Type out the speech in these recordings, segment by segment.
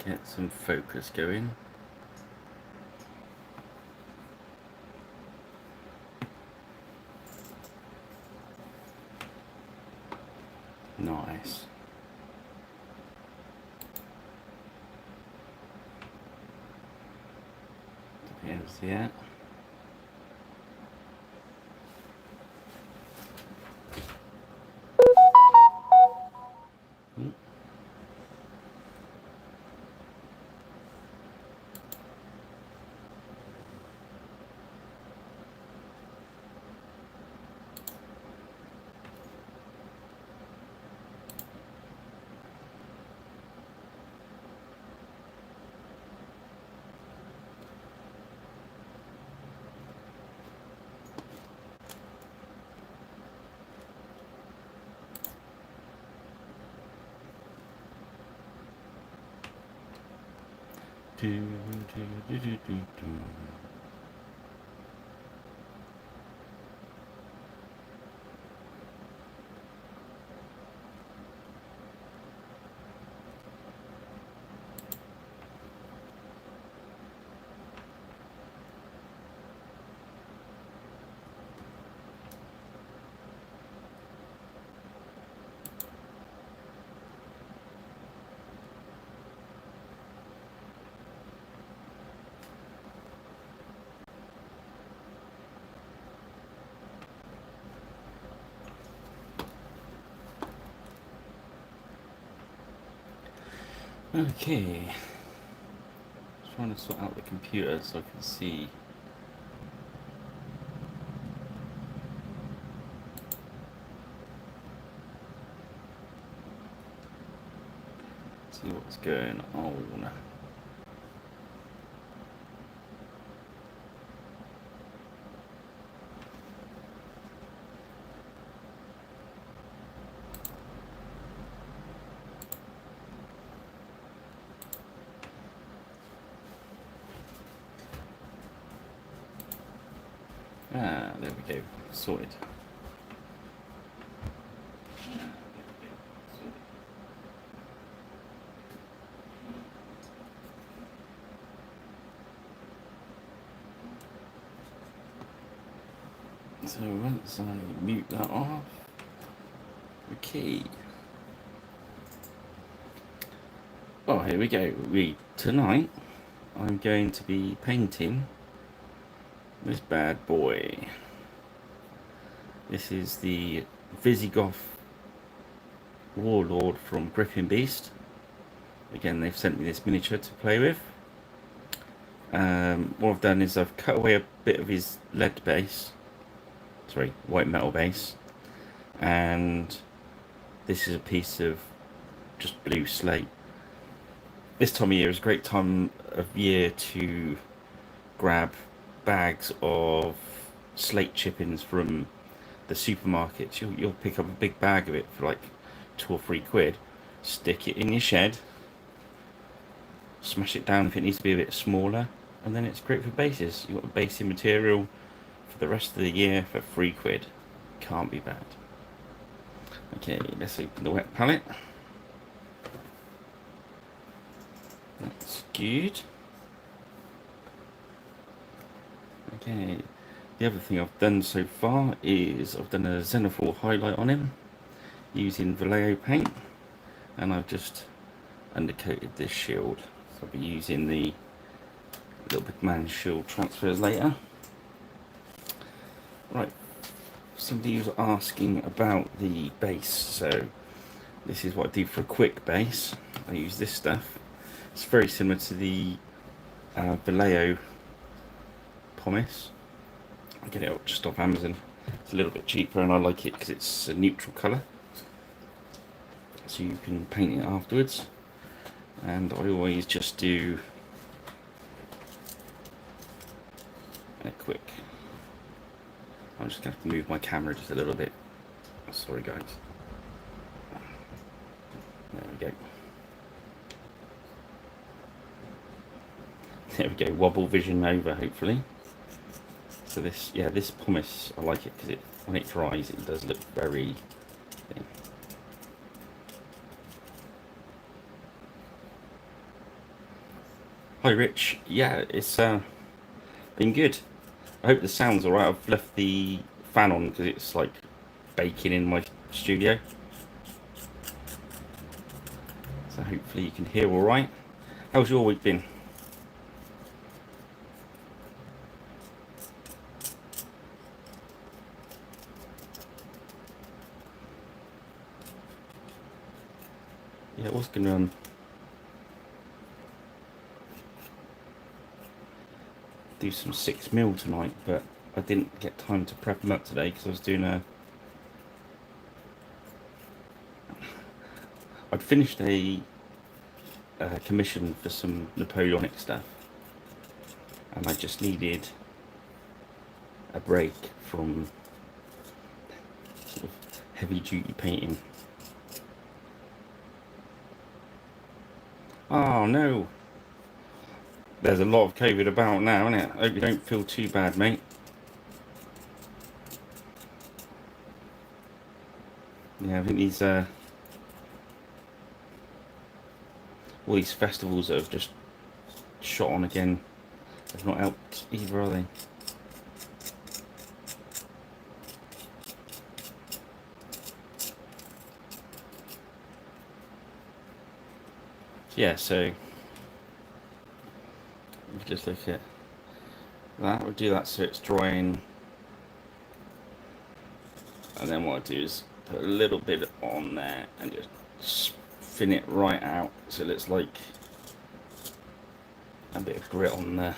Get some focus going. Nice. Here's the Okay. Trying to sort out the computer so I can see. See what's going on. Ah, there we go. Sorted. So once I mute that off, okay. Oh, here we go. Tonight I'm going to be painting this bad boy. This is the Visigoth warlord from Griffin Beast. Again, they've sent me this miniature to play with. What I've done is I've cut away a bit of his lead base, sorry, white metal base, and this is a piece of just blue slate. This time of year is a great time of year to grab bags of slate chippings from the supermarkets. You'll pick up a big bag of it for like £2 or £3, stick it in your shed, smash it down if it needs to be a bit smaller, and then it's great for bases. You've got a basing material for the rest of the year for £3. Can't be bad. Okay, let's open the wet palette. That's good. Okay, the other thing I've done so far is I've done a Xenophor highlight on him using Vallejo paint, and I've just undercoated this shield. So I'll be using the Little Big Man shield transfers later. Right, somebody was asking about the base, so this is what I do for a quick base. I use this stuff. It's very similar to the Vallejo pumice. I get it just off Amazon. It's a little bit cheaper and I like it because it's a neutral colour, so you can paint it afterwards. And I always just do a quick, I'm just going to have to move my camera just a little bit, sorry guys. There we go. There we go, wobble vision over hopefully. So this, yeah, this pumice, I like it because when it dries it does look very thin. Hi Rich. Yeah, it's been good. I hope the sound's alright. I've left the fan on because it's like baking in my studio. So hopefully you can hear alright. How's your week been? Yeah, I was going to do some 6 mil tonight, but I didn't get time to prep them up today because I was doing I'd finished a commission for some Napoleonic stuff, and I just needed a break from sort of heavy duty painting. Oh no, there's a lot of COVID about now, isn't it? I hope you don't feel too bad, mate. Yeah, I think all these festivals that have just shot on again have not helped either, are they? Yeah, so we just look at that. We'll do that so it's drying, and then what I do is put a little bit on there and just spin it right out so it looks like a bit of grit on there.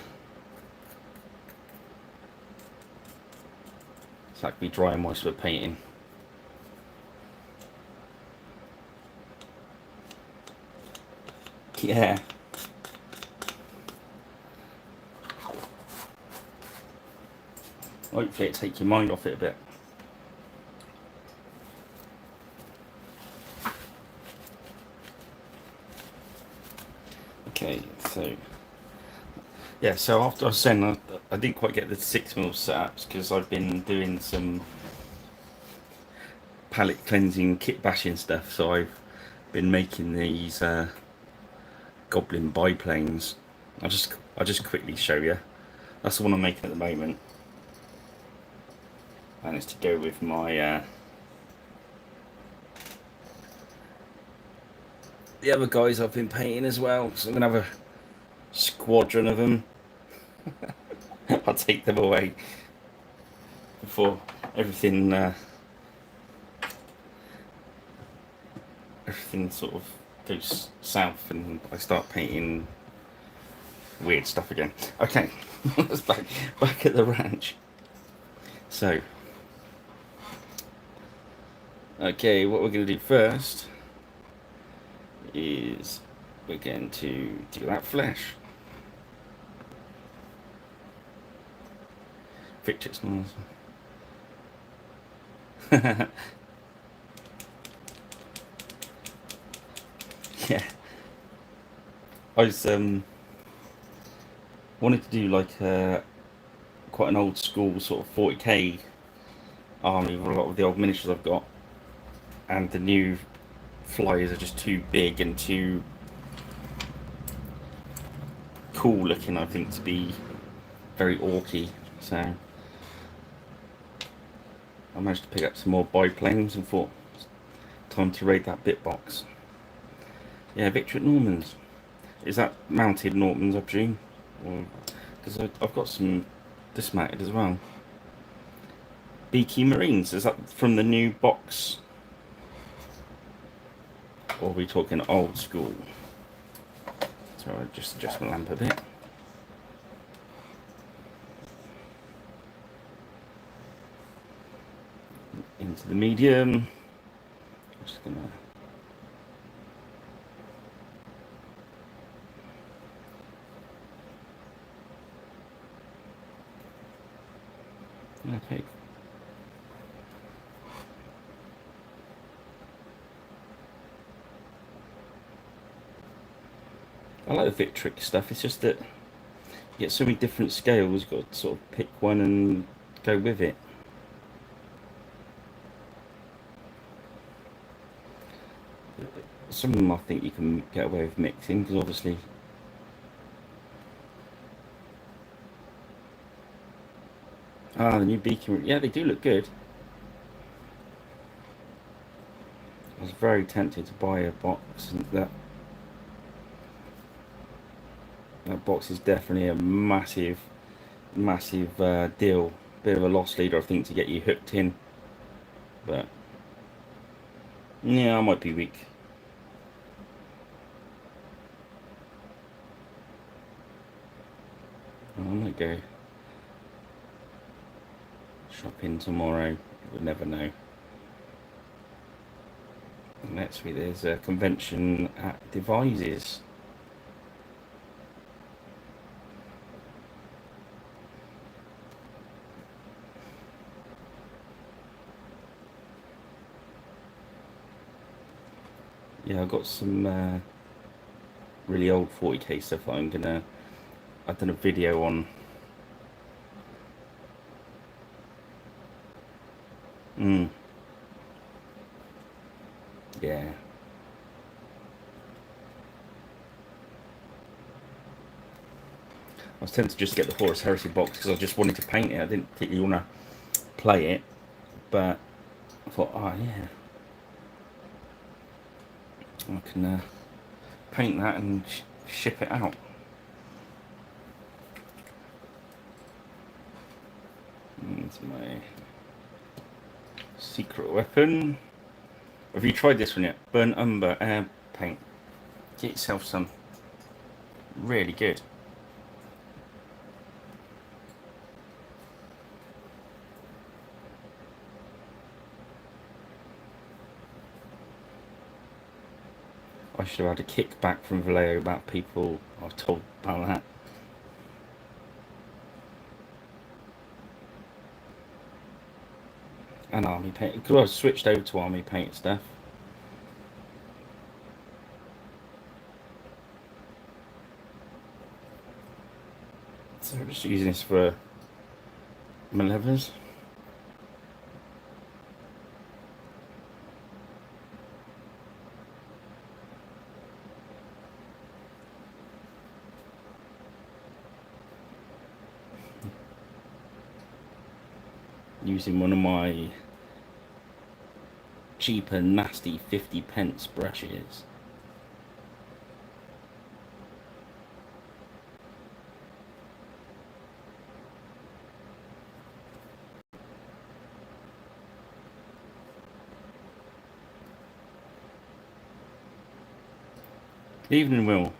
So that can be dry and moist for painting. Yeah. Hopefully it takes your mind off it a bit. Okay, so yeah, so after I was saying I didn't quite get the 6 mil setups because I've been doing some palette cleansing, kit bashing stuff. So I've been making these goblin biplanes. I'll just quickly show you. That's the one I'm making at the moment, and it's to go with my the other guys I've been painting as well. So I'm gonna have a squadron of them. I'll take them away before everything everything sort of goes south and I start painting weird stuff again. Okay, let's back at the ranch. So, okay, what we're going to do first is we're going to do that flesh. Victor's nice. Yeah, I was wanted to do like quite an old school sort of 40k army with a lot of the old miniatures I've got, and the new flyers are just too big and too cool looking, I think, to be very orky. So I managed to pick up some more biplanes and thought time to raid that bit box. Yeah, Victor at Norman's. Is that mounted Norman's, I presume? Because I've got some dismounted as well. Beaky Marines, is that from the new box? Or are we talking old school? So I'll just adjust my lamp a bit. Into the medium. I'm just gonna. Okay. I like the Victric stuff. It's just that you get so many different scales. You've got to sort of pick one and go with it. Some of them I think you can get away with mixing because obviously Ah, the new beacon. Yeah, they do look good. I was very tempted to buy a box, and that box is definitely a massive, massive deal. Bit of a loss leader, I think, to get you hooked in. But yeah, I might be weak. I might go shopping tomorrow. You would never know. And next week there's a convention at Devises. Yeah, I've got some really old 40k stuff that I've done a video on. Mm, yeah. I was tempted to just get the Horus Heresy box because I just wanted to paint it. I didn't particularly want to play it, but I thought, oh yeah, I can paint that and ship it out. It's my secret weapon. Have you tried this one yet? Burnt Umber air paint. Get yourself some. Really good. I should have had a kickback from Vallejo about people I've told about that. And army paint, because I switched over to army paint stuff. So I'm just using this for my levers. Using one of my cheaper, nasty 50p brushes. Evening, Will.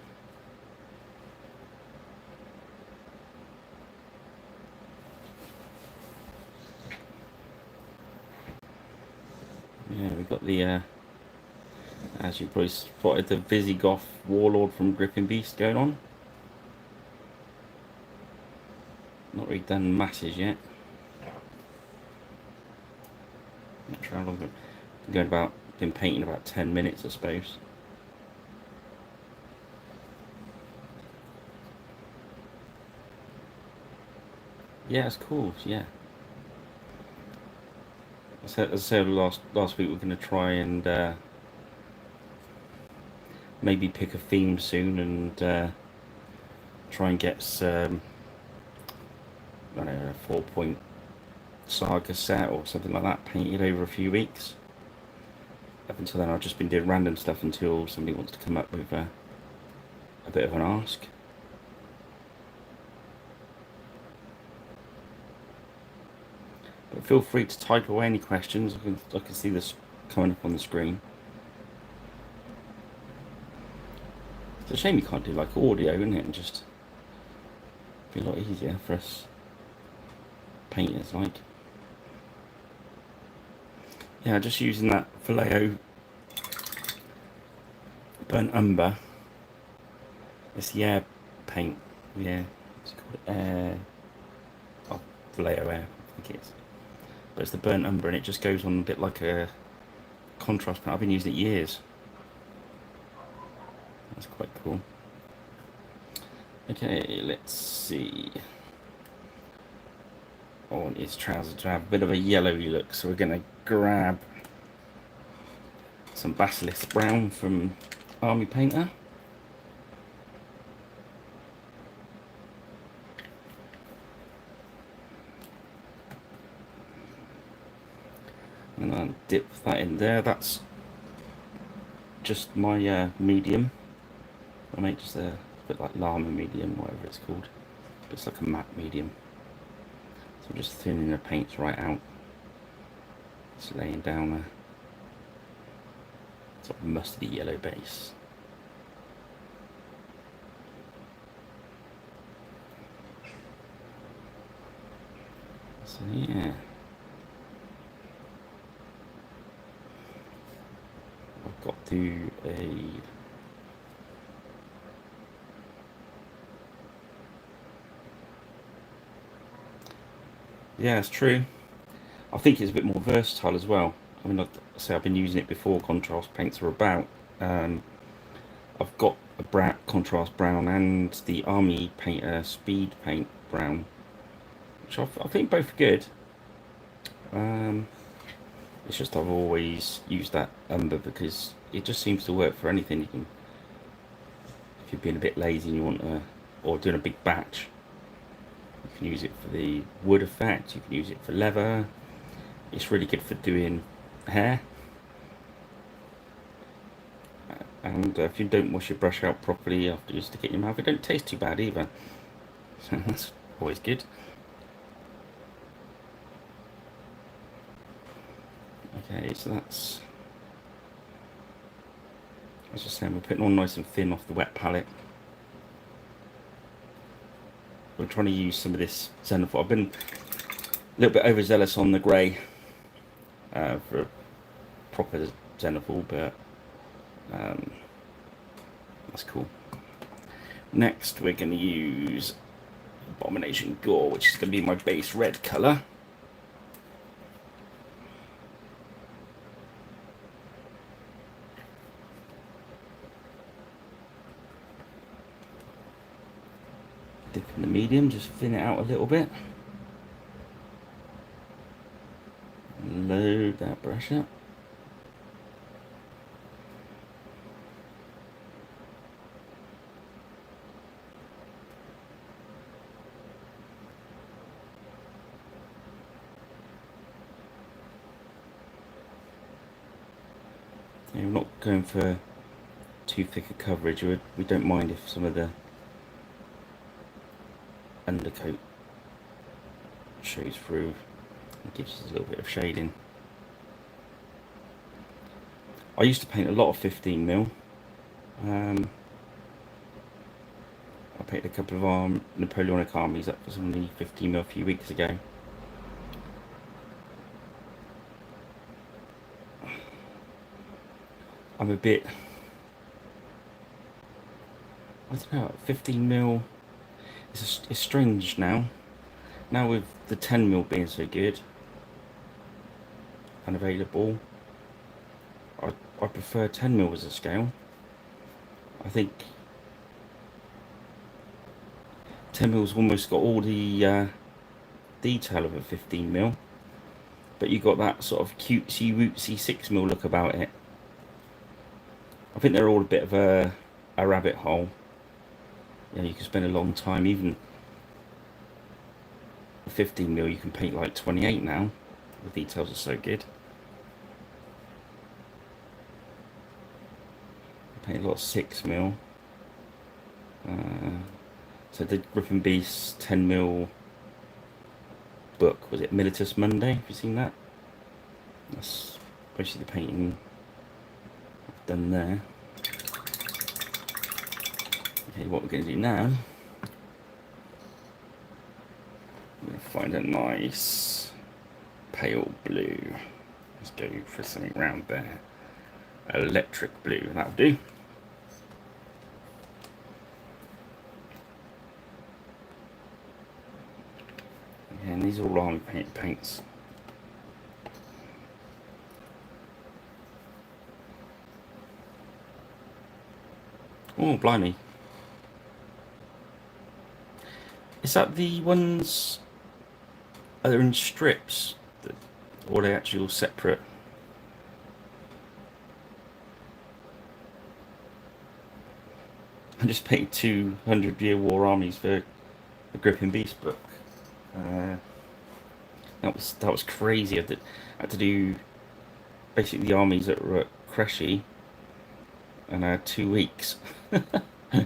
Yeah, we've got the, as you probably spotted, the Visigoth Warlord from Gripping Beast going on. Not really done masses yet. Not sure how long I've been painting about 10 minutes, I suppose. Yeah, it's cool. Yeah. As I said last week, we're going to try and maybe pick a theme soon and try and get some, I don't know, a 4-point saga set or something like that painted over a few weeks. Up until then, I've just been doing random stuff until somebody wants to come up with a bit of an ask. But feel free to type away any questions. I can see this coming up on the screen. It's a shame you can't do like audio, isn't it? And just be a lot easier for us painters, like. Yeah, just using that Vallejo Burnt Umber. It's the air paint. Yeah, it's called air. Oh, Vallejo air, I think it is. But it's the Burnt Umber, and it just goes on a bit like a contrast paint. I've been using it years. That's quite cool. Okay, let's see. I want his trousers to have a bit of a yellowy look, so we're going to grab some Basilisk Brown from Army Painter. dip that in there. That's just my medium. I make just a bit like llama medium, whatever it's called. It's like a matte medium. So I'm just thinning the paints right out. Just laying down a sort of mustardy yellow base. So yeah. I've got to do a yeah, it's true. I think it's a bit more versatile as well. I mean, like I say, I've been using it before contrast paints were about. I've got a contrast brown and the Army Painter speed paint brown, which I think both are good. It's just I've always used that umber because it just seems to work for anything. You can, if you're being a bit lazy and you want to, or doing a big batch, you can use it for the wood effect. You can use it for leather. It's really good for doing hair. And if you don't wash your brush out properly after you stick it in your mouth, it don't taste too bad either. So that's always good. Okay, so that's, as I was saying, we're putting all nice and thin off the wet palette. We're trying to use some of this Zenithal. I've been a little bit overzealous on the grey for a proper Zenithal, but that's cool. Next, we're going to use Abomination Gore, which is going to be my base red colour. Dip in the medium, just thin it out a little bit. Load that brush up. Yeah, we're not going for too thick a coverage. We don't mind if some of the undercoat shows through. It gives us a little bit of shading. I used to paint a lot of 15mm. I painted a couple of Napoleonic armies up for some of the 15mm a few weeks ago. I'm a bit, I don't know, 15mm, it's strange now. Now with the 10mm being so good and available, I prefer 10mm as a scale. I think 10mm's almost got all the detail of a 15mm, but you got that sort of cutesy wootsy 6mm look about it. I think they're all a bit of a rabbit hole. You know, you can spend a long time, even 15mm you can paint like 28 now. The details are so good. I paint a lot of 6mm. So the Rip and Beast 10mm book, was it Militus Monday? Have you seen that? That's basically the painting I've done there. Okay, what we're going to do now, I'm going to find a nice pale blue. Let's go for something round there. Electric blue, that'll do. And these are all Army paints. Oh, blimey. Is that the ones that are in strips? Or are they actually all separate? I just painted 200-year war armies for the Grip and Beast book. That was crazy. I had to do basically the armies that were at Kreshy, and I had 2 weeks.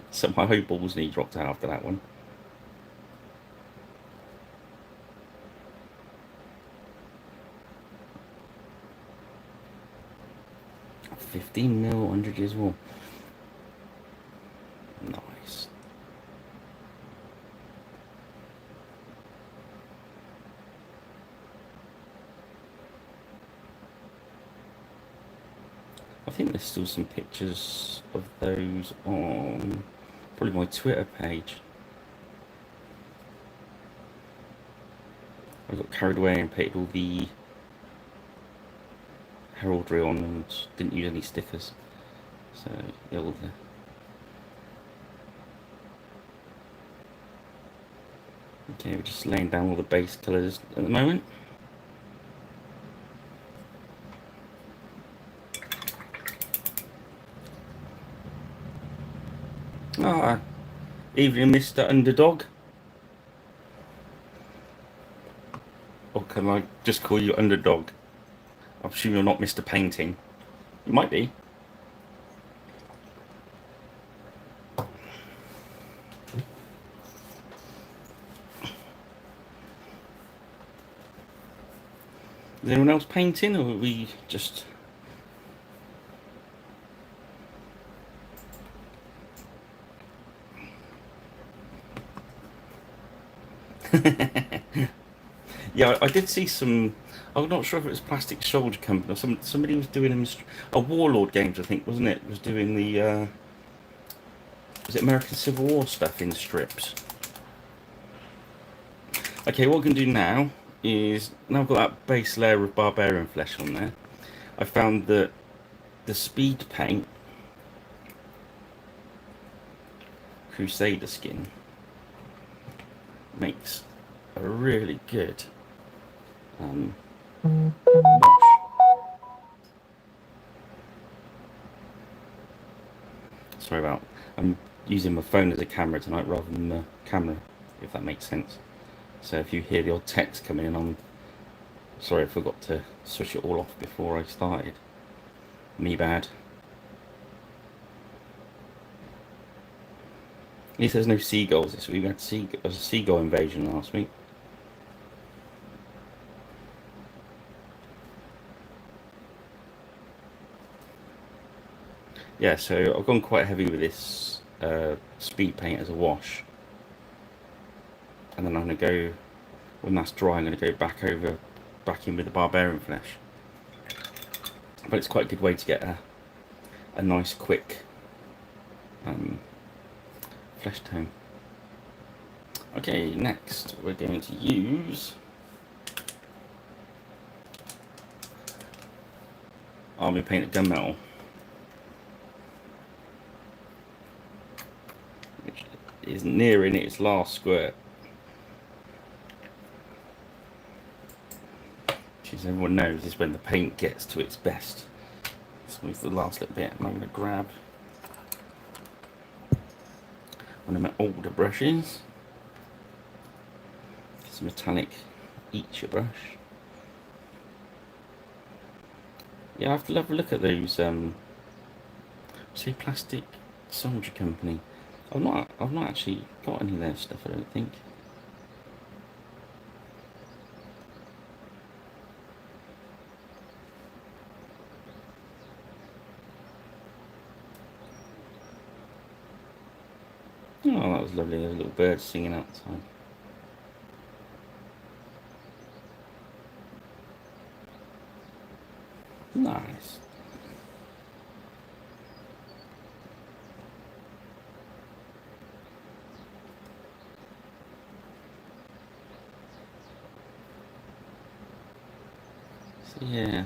So my whole balls knee dropped out after that one. $15 million, 100 years war. Nice. I think there's still some pictures of those on probably my Twitter page. I got carried away and painted all the heraldry on and didn't use any stickers. So, yeah, all the... Okay, we're just laying down all the base colours at the moment. Ah, evening, Mr. Underdog. Or can I just call you Underdog? I assume you're not Mr. Painting. You might be. Is anyone else painting, or are we just... Yeah, I did see some... I'm not sure if it was Plastic Soldier Company or somebody was doing a Warlord Games, I think, wasn't it? Was doing the was it American Civil War stuff in strips? Okay, what I can do now is, now I've got that base layer of barbarian flesh on there, I found that the speed paint Crusader skin makes a really good wash. Sorry about, I'm using my phone as a camera tonight rather than the camera, if that makes sense. So if you hear the odd text coming in, I'm sorry, I forgot to switch it all off before I started. Me bad. At least there's no seagulls this week. We had a seagull invasion last week. Yeah, so I've gone quite heavy with this speed paint as a wash. And then I'm going to go, when that's dry, I'm going to go back in with the barbarian flesh. But it's quite a good way to get a nice quick flesh tone. Okay, next we're going to use Army Painted Gunmetal, which is nearing its last squirt. Which, as everyone knows, is when the paint gets to its best. So it's the last little bit, and I'm going to grab one of my older brushes. It's a metallic Eacher brush. Yeah, I have to have a look at those. Say Plastic Soldier Company. I've not actually got any of their stuff, I don't think. Oh, that was lovely. There were little birds singing outside. Nice. So yeah.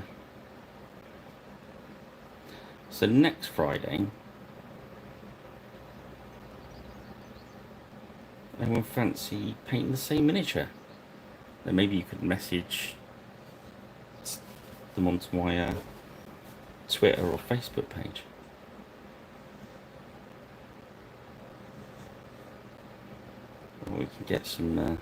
So next Friday, anyone fancy painting the same miniature? Then maybe you could message them onto my Twitter or Facebook page. Or we can get some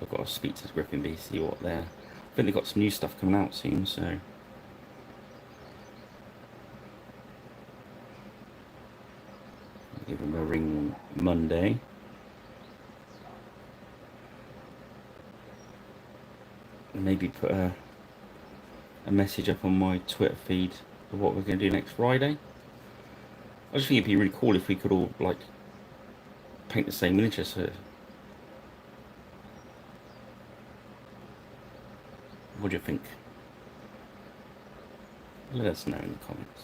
I've got to speak to Griffin B, see what they're. I think they've got some new stuff coming out soon, so. I'll give them a ring Monday. And maybe put a message up on my Twitter feed of what we're going to do next Friday. I just think it'd be really cool if we could all, like, paint the same miniature. So, what do you think? Let us know in the comments.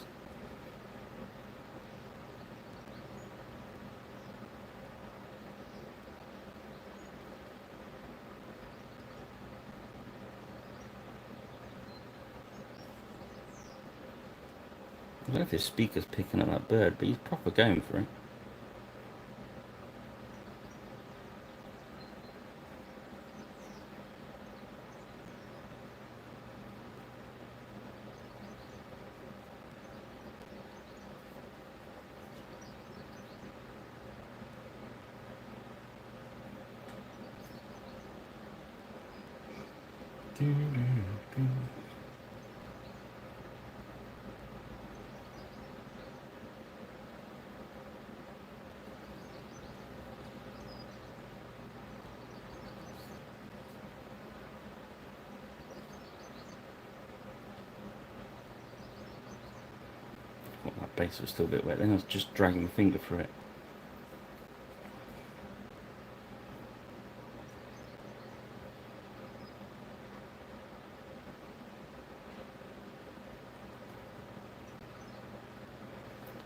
I don't know if his speaker's picking up that bird, but he's proper going for it. Well, that base was still a bit wet, then I was just dragging my finger through it.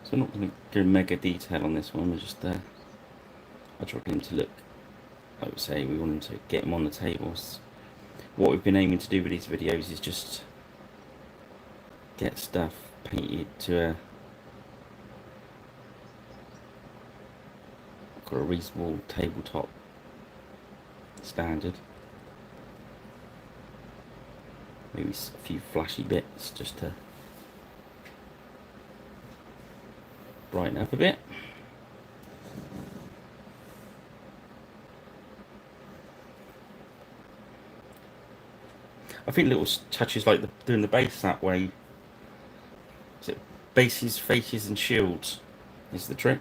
So I'm not going to go mega detail on this one, we're just I just want him to look, I would say, we want him to get him on the tables. What we've been aiming to do with these videos is just get stuff painted to a reasonable tabletop standard. Maybe a few flashy bits just to brighten up a bit. I think little touches like doing the base that way. Is it bases, faces and shields is the trick.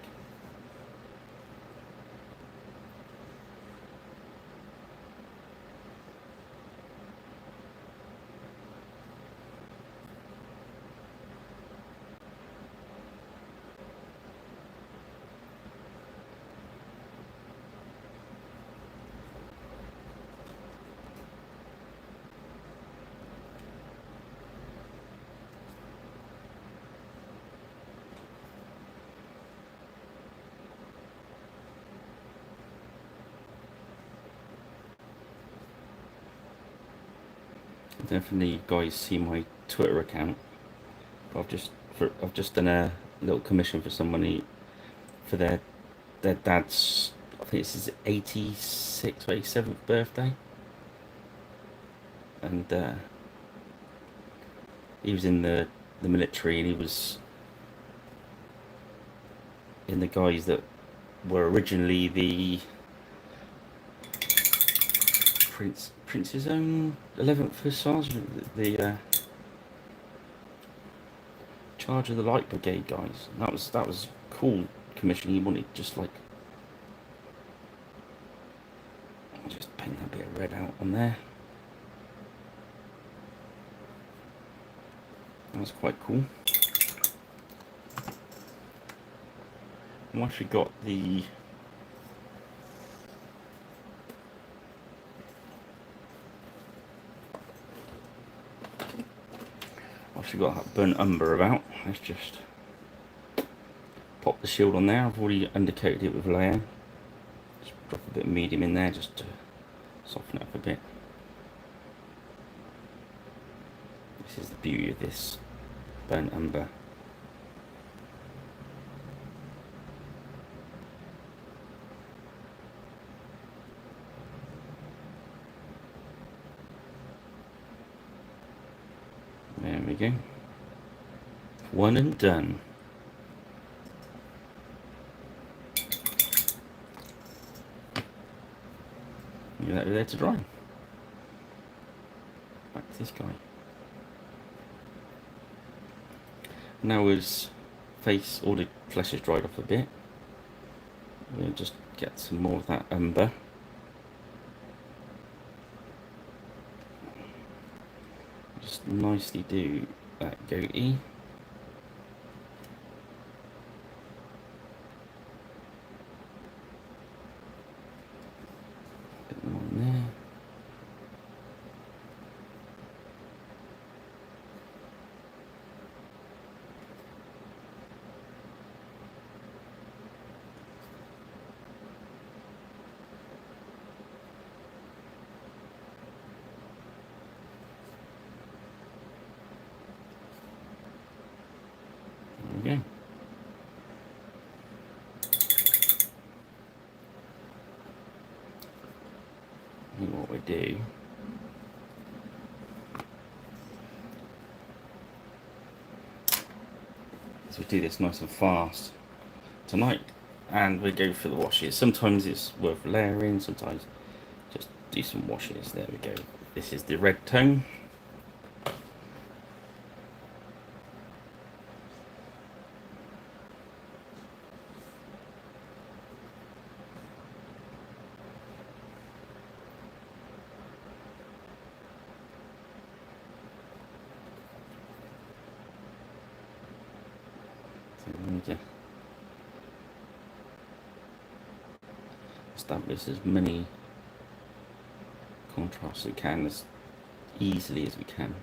Definitely, you guys see my Twitter account. I've just done a little commission for somebody for their dad's, I think it's his 86th or 87th birthday, and he was in the military, and he was in the guys that were originally the Prince's own 11th Hussars, the charge of the Light Brigade guys. And that was cool commission. He wanted just paint that bit of red out on there. That was quite cool. And once we got the that burnt umber about, let's just pop the shield on there. I've already undercoated it with layer. Just drop a bit of medium in there just to soften it up a bit. This is the beauty of this burnt umber. There we go. One and done. Leave that there to dry. Back to this guy. Now his face, all the flesh has dried off a bit. We'll just get some more of that umber. Just nicely do that goatee. Bit more in there. There we go. And what we do is we do this nice and fast tonight, and we go for the washes. Sometimes it's worth layering, sometimes just do some washes. There we go. This is the red tone. So establish as many contrasts as we can, as easily as we can.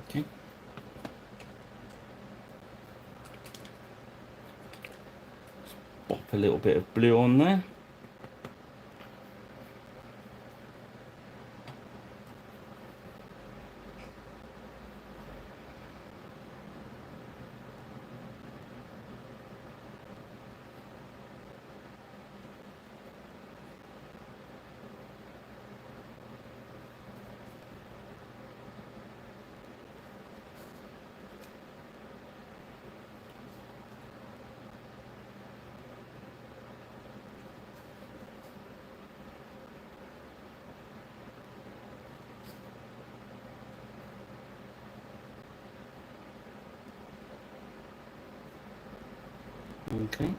Okay. Pop a little bit of blue on there. Okay.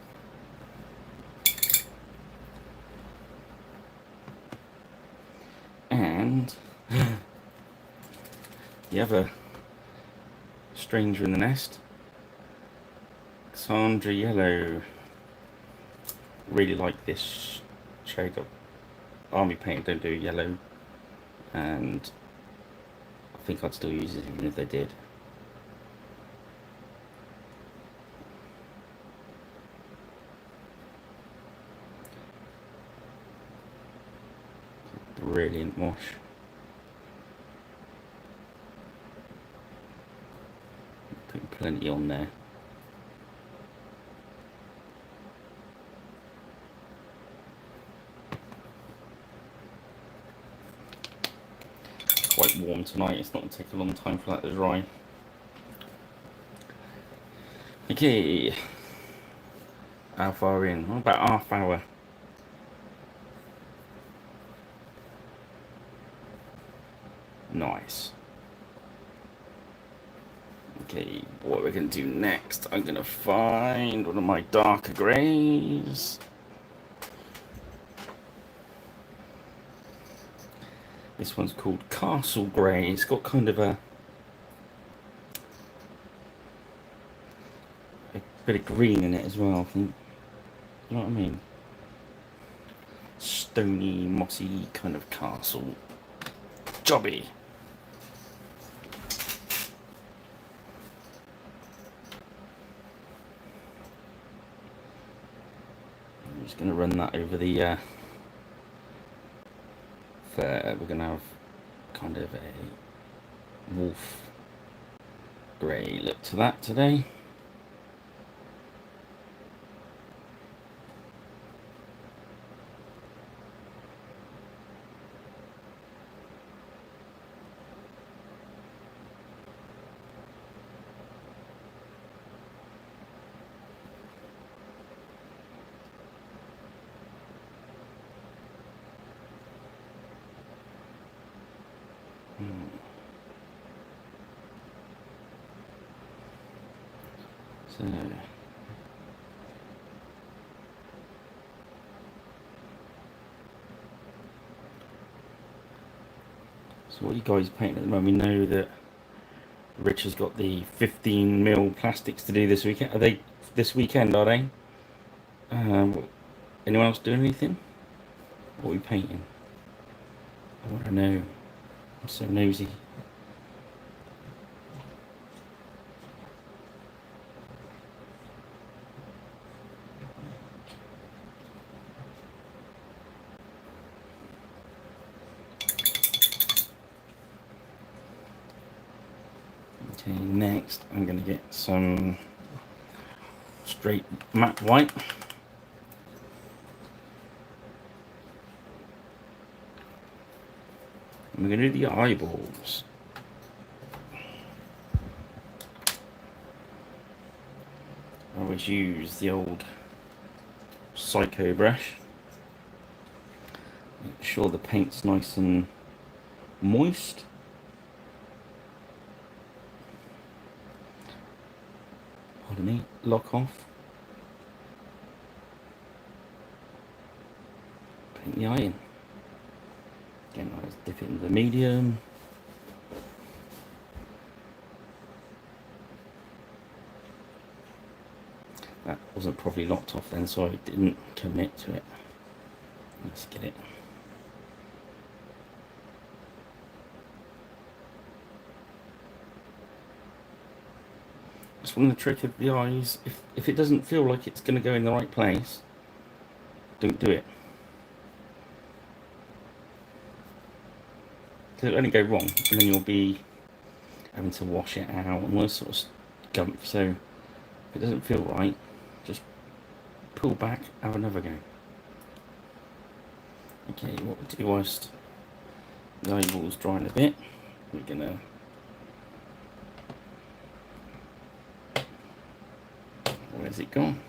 And the other stranger in the nest, Cassandra Yellow. Really like this shade of army paint. Don't do yellow, and I think I'd still use it even if they did. Brilliant wash. Put plenty on there. Quite warm tonight, it's not going to take a long time for that to dry. Okay, how far in? About half hour. Nice. Okay, what we're going to do next, I'm going to find one of my darker greys. This one's called Castle Grey. It's got kind of a bit of green in it as well, I think. You know what I mean? Stony, mossy kind of castle. Jobby. just going to run that over the fur. We're going to have kind of a wolf grey look to that today. So what are you guys painting at the moment? We know that Rich has got the 15mm plastics to do this weekend. Are they this weekend, are they? Anyone else doing anything? What are we painting? I want to know. I'm so nosy. Okay, next I'm going to get some straight matte white. And we're going to do the eyeballs. I always use the old Psycho brush. Make sure the paint's nice and moist. Pardon me, lock off. Paint the eye in. Again, I just dip it into the medium. That wasn't properly locked off then, so I didn't commit to it. Let's get it. That's one of the trick of the eyes. If it doesn't feel like it's going to go in the right place, don't do it. Because it'll only go wrong, and then you'll be having to wash it out and all this sort of gump. So if it doesn't feel right, just pull back, have another go. Okay, what we do whilst the eyeball's drying a bit, we're gonna where's it gone?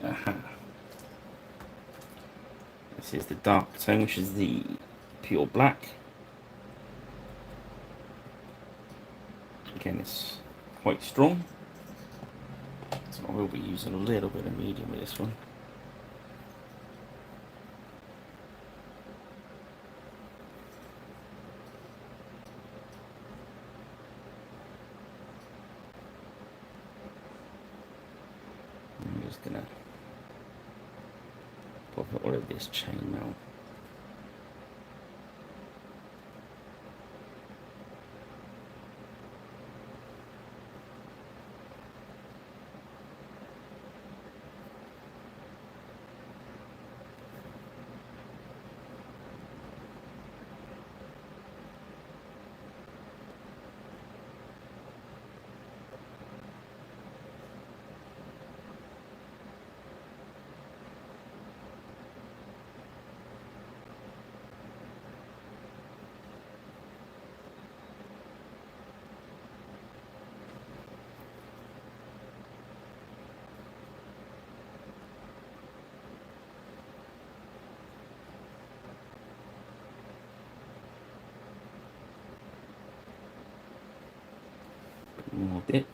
Aha. This is the dark tone, which is the pure black. Again, it's quite strong, so I will be using a little bit of medium with this one. I'm just gonna pop it all over this chain now. More dip.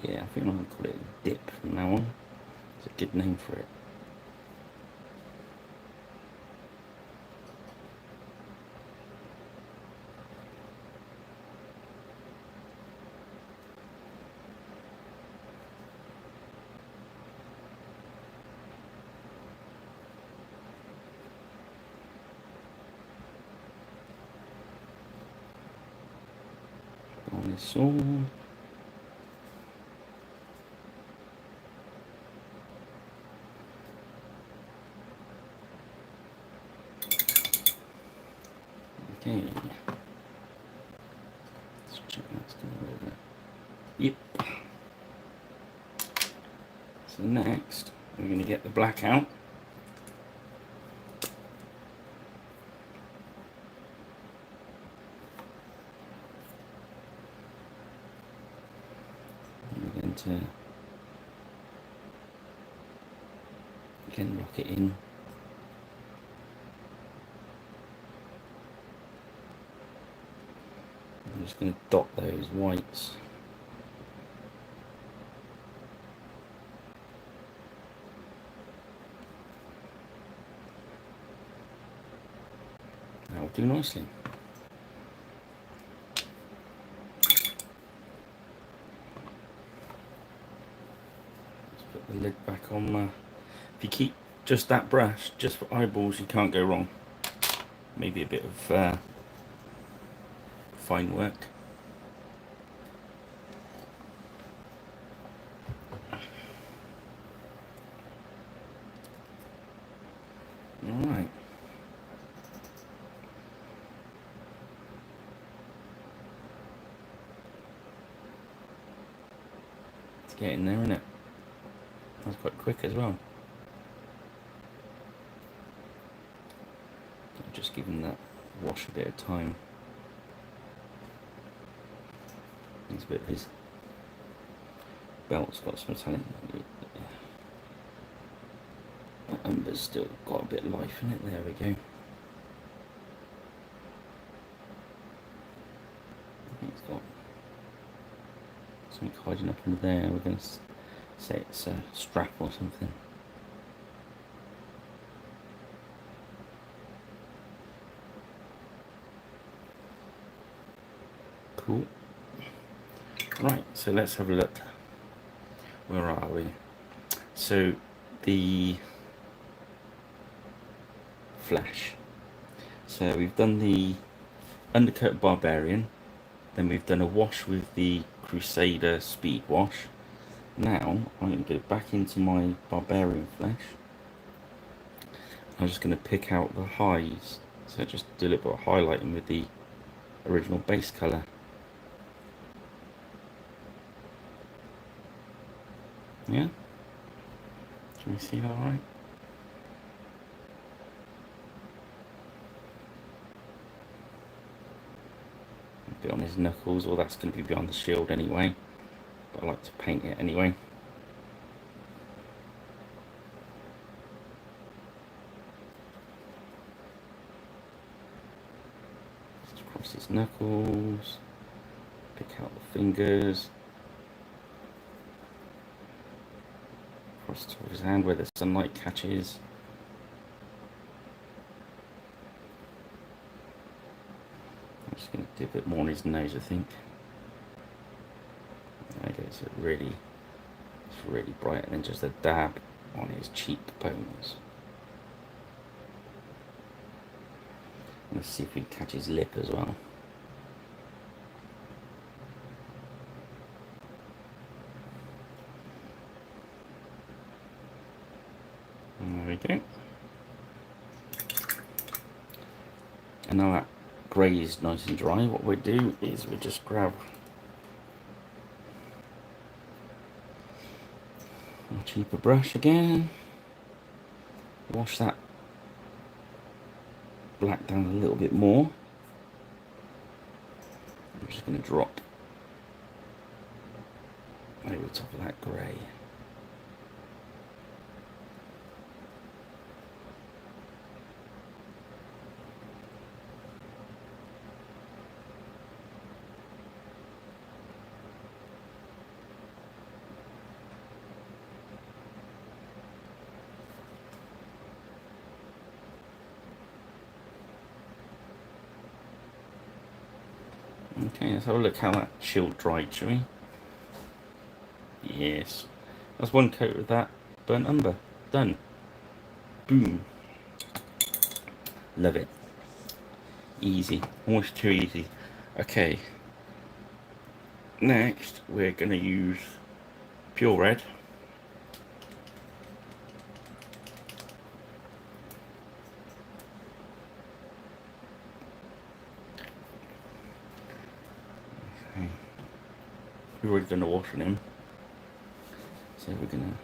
Yeah, I think I'm going to call it a dip from now on. It's a good name for it. this all. Okay. Let's check that's going over. Yep. So next, we're going to get the black out. And we're going to again lock it in. I'm just going to dot those whites. That will do nicely. Let's put the lid back on. If you keep just that brush, just for eyeballs, you can't go wrong. Maybe a bit of fine work. Alright. It's getting there, isn't it? That's quite quick as well. I'm just giving that wash a bit of time. There's a bit of his belt's got some metallic. That umber's still got a bit of life in it. There we go. It's got something hiding up under there. We're going to say it's a strap or something. Cool. Right, so let's have a look. Where are we? So the flash. So we've done the undercoat Barbarian, then we've done a wash with the Crusader Speed Wash. Now I'm going to go back into my Barbarian flash. I'm just going to pick out the highs, so just do a little bit of highlighting with the original base colour. Yeah? Can you see that alright? A bit on his knuckles, or that's going to be beyond the shield anyway, but I like to paint it anyway. Just across his knuckles, pick out the fingers, across the top of his hand where the sunlight catches. I'm just going to do a bit more on his nose, I think. There it is. It's really bright, and then just a dab on his cheekbones. Let's see if we can catch his lip as well. There we go. And now that grey is nice and dry, what we do is we just grab a cheaper brush again, wash that black down a little bit more. I'm just going to drop over the top of that grey. Okay, let's have a look how that shield dried, shall we? Yes. That's one coat of that burnt umber. Done. Boom. Love it. Easy. Almost too easy. Okay. Next, we're going to use pure red. Okay. We've already done the washing him, so we're going to...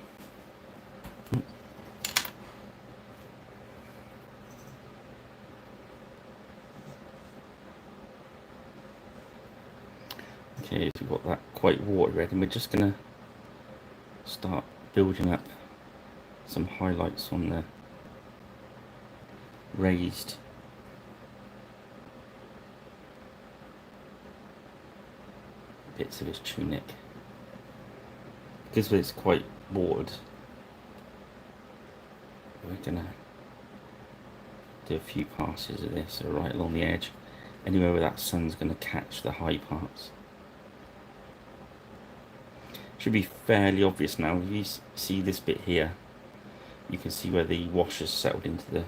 Okay, so we've got that quite water red, and we're just going to start building up some highlights on the raised bits of his tunic. Because it's quite watered, we're going to do a few passes of this, so right along the edge, anywhere where that sun's going to catch the high parts. Should be fairly obvious now. If you see this bit here, you can see where the wash has settled into the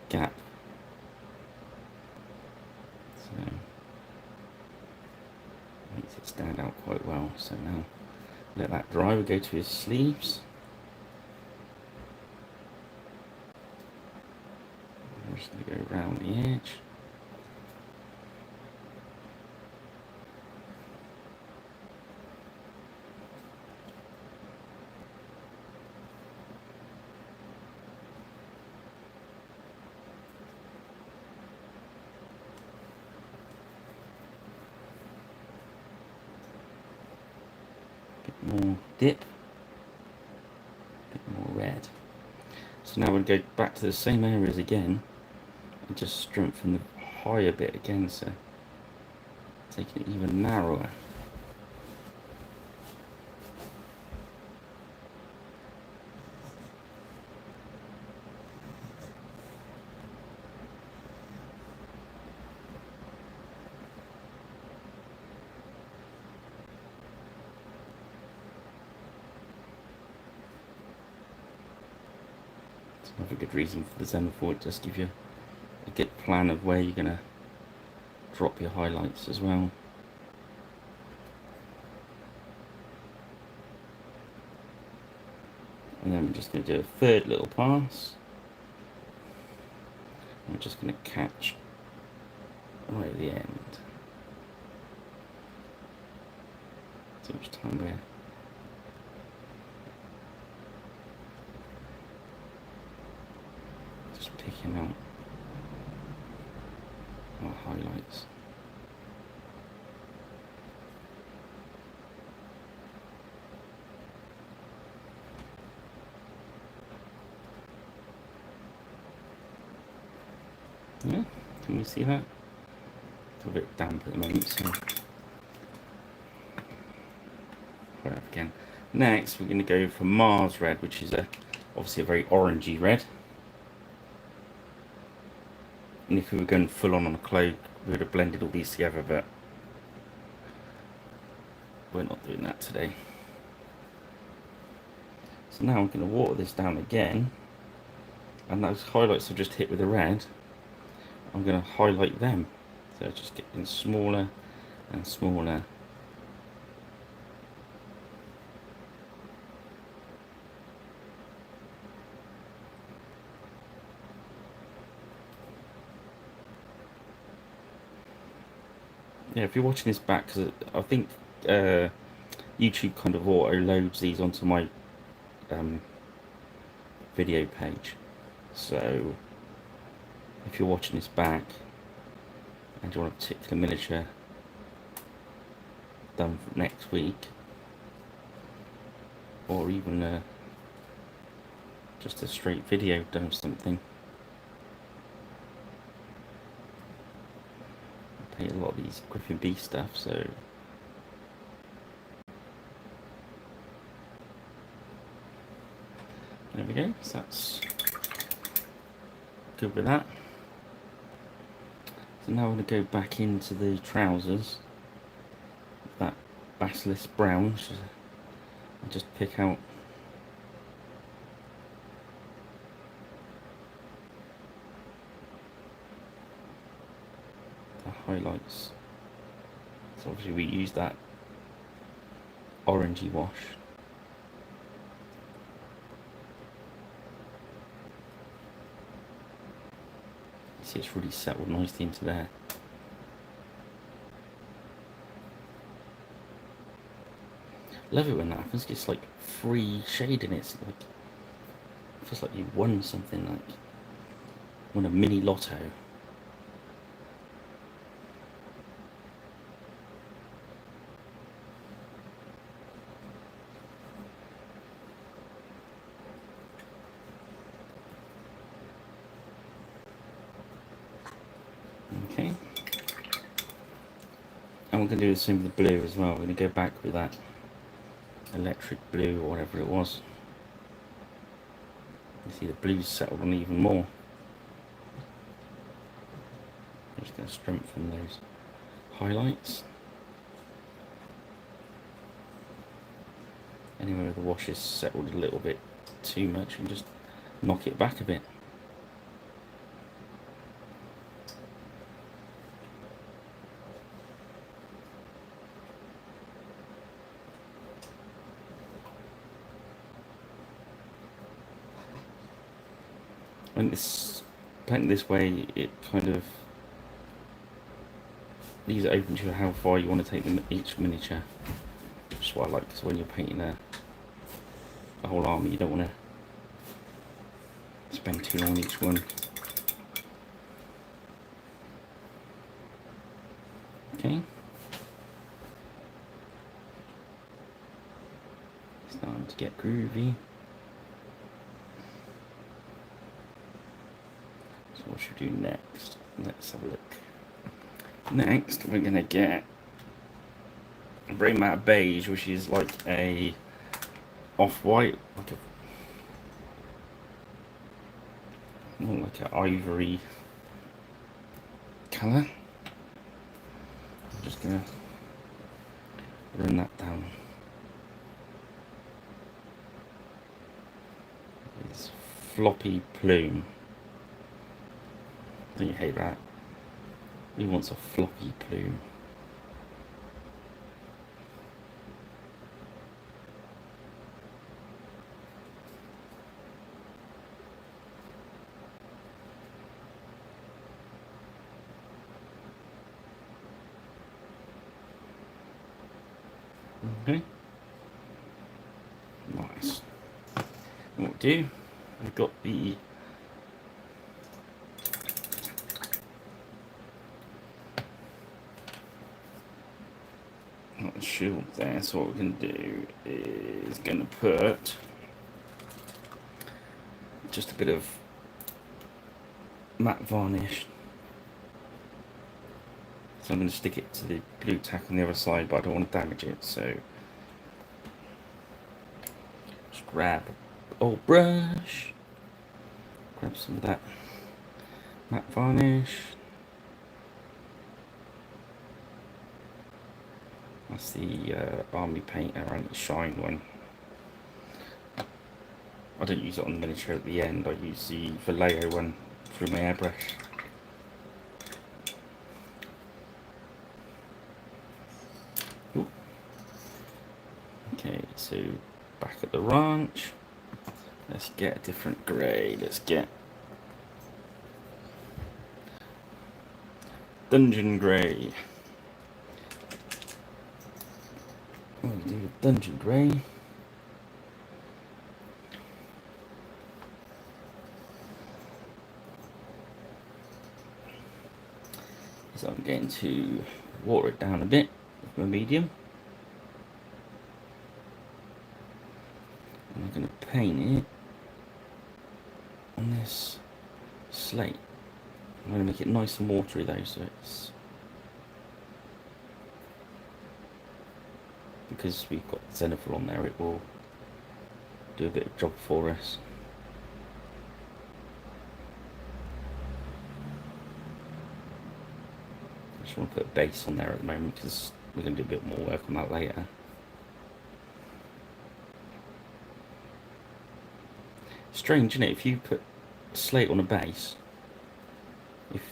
gap. So makes it stand out quite well. So now let that dry. We go to his sleeves. I'm just going to go around the edge. More dip, a bit more red. So now we'll go back to the same areas again and just strengthen the higher bit again, so taking it even narrower. Another good reason for the Zenithal, just give you a good plan of where you're going to drop your highlights as well. And then we're just going to do a third little pass. We're just going to catch right at the end. So much time there. Just picking out our highlights. Yeah, can you see that? It's a bit damp at the moment, so put it up again. Next, we're going to go for Mars red, which is obviously a very orangey red. And if we were going full on a cloak, we would have blended all these together, but we're not doing that today. So now I'm going to water this down again, and those highlights I've just hit with the red, I'm going to highlight them. So just getting smaller and smaller. Yeah, if you're watching this back, because I think YouTube kind of auto loads these onto my video page. So if you're watching this back and you want a particular miniature done for next week, or even just a straight video done of something, I paint a lot of these Griffin B stuff, so there we go. So that's good with that. So now I'm going to go back into the trousers, that basilisk brown, and just pick out the highlights. So obviously we use that orangey wash. See, it's really settled nicely into there. Love it when that happens. It's like free shading. It's like, it feels like you won something, like won a mini lotto. Okay. And we're going to do the same with the blue as well. We're going to go back with that electric blue or whatever it was. You see the blue's settled on even more. I'm just going to strengthen those highlights. Anywhere the wash is settled a little bit too much, and just knock it back a bit. And this painting this way, it kind of leaves it open to how far you want to take them each miniature. Which is what I like, because when you're painting a whole army, you don't want to spend too long on each one. Okay. Starting to get groovy. So what should we do next? Let's have a look. Next, we're going to get a very matte beige, which is like a off-white, like an ivory colour. I'm just going to run that down. This floppy plume. Don't you hate that? Who wants a floppy plume? Okay. Nice. And what we do, we've got the shield there, so what we're going to do is going to put just a bit of matte varnish. So I'm going to stick it to the blue tack on the other side, but I don't want to damage it, so just grab an old brush, grab some of that matte varnish. That's the Army Painter and Shine one. I don't use it on the miniature at the end, I use the Vallejo one through my airbrush. Ooh. Okay, so back at the ranch, let's get a different grey. Let's get Dungeon Grey. We'll do Dungeon Grey. So I'm going to water it down a bit with my medium. And I'm going to paint it on this slate. I'm going to make it nice and watery though, so it's, because we've got Zenithal on there, it will do a bit of job for us. I just want to put a base on there at the moment because we're going to do a bit more work on that later. Strange, isn't it? If you put slate on a base, if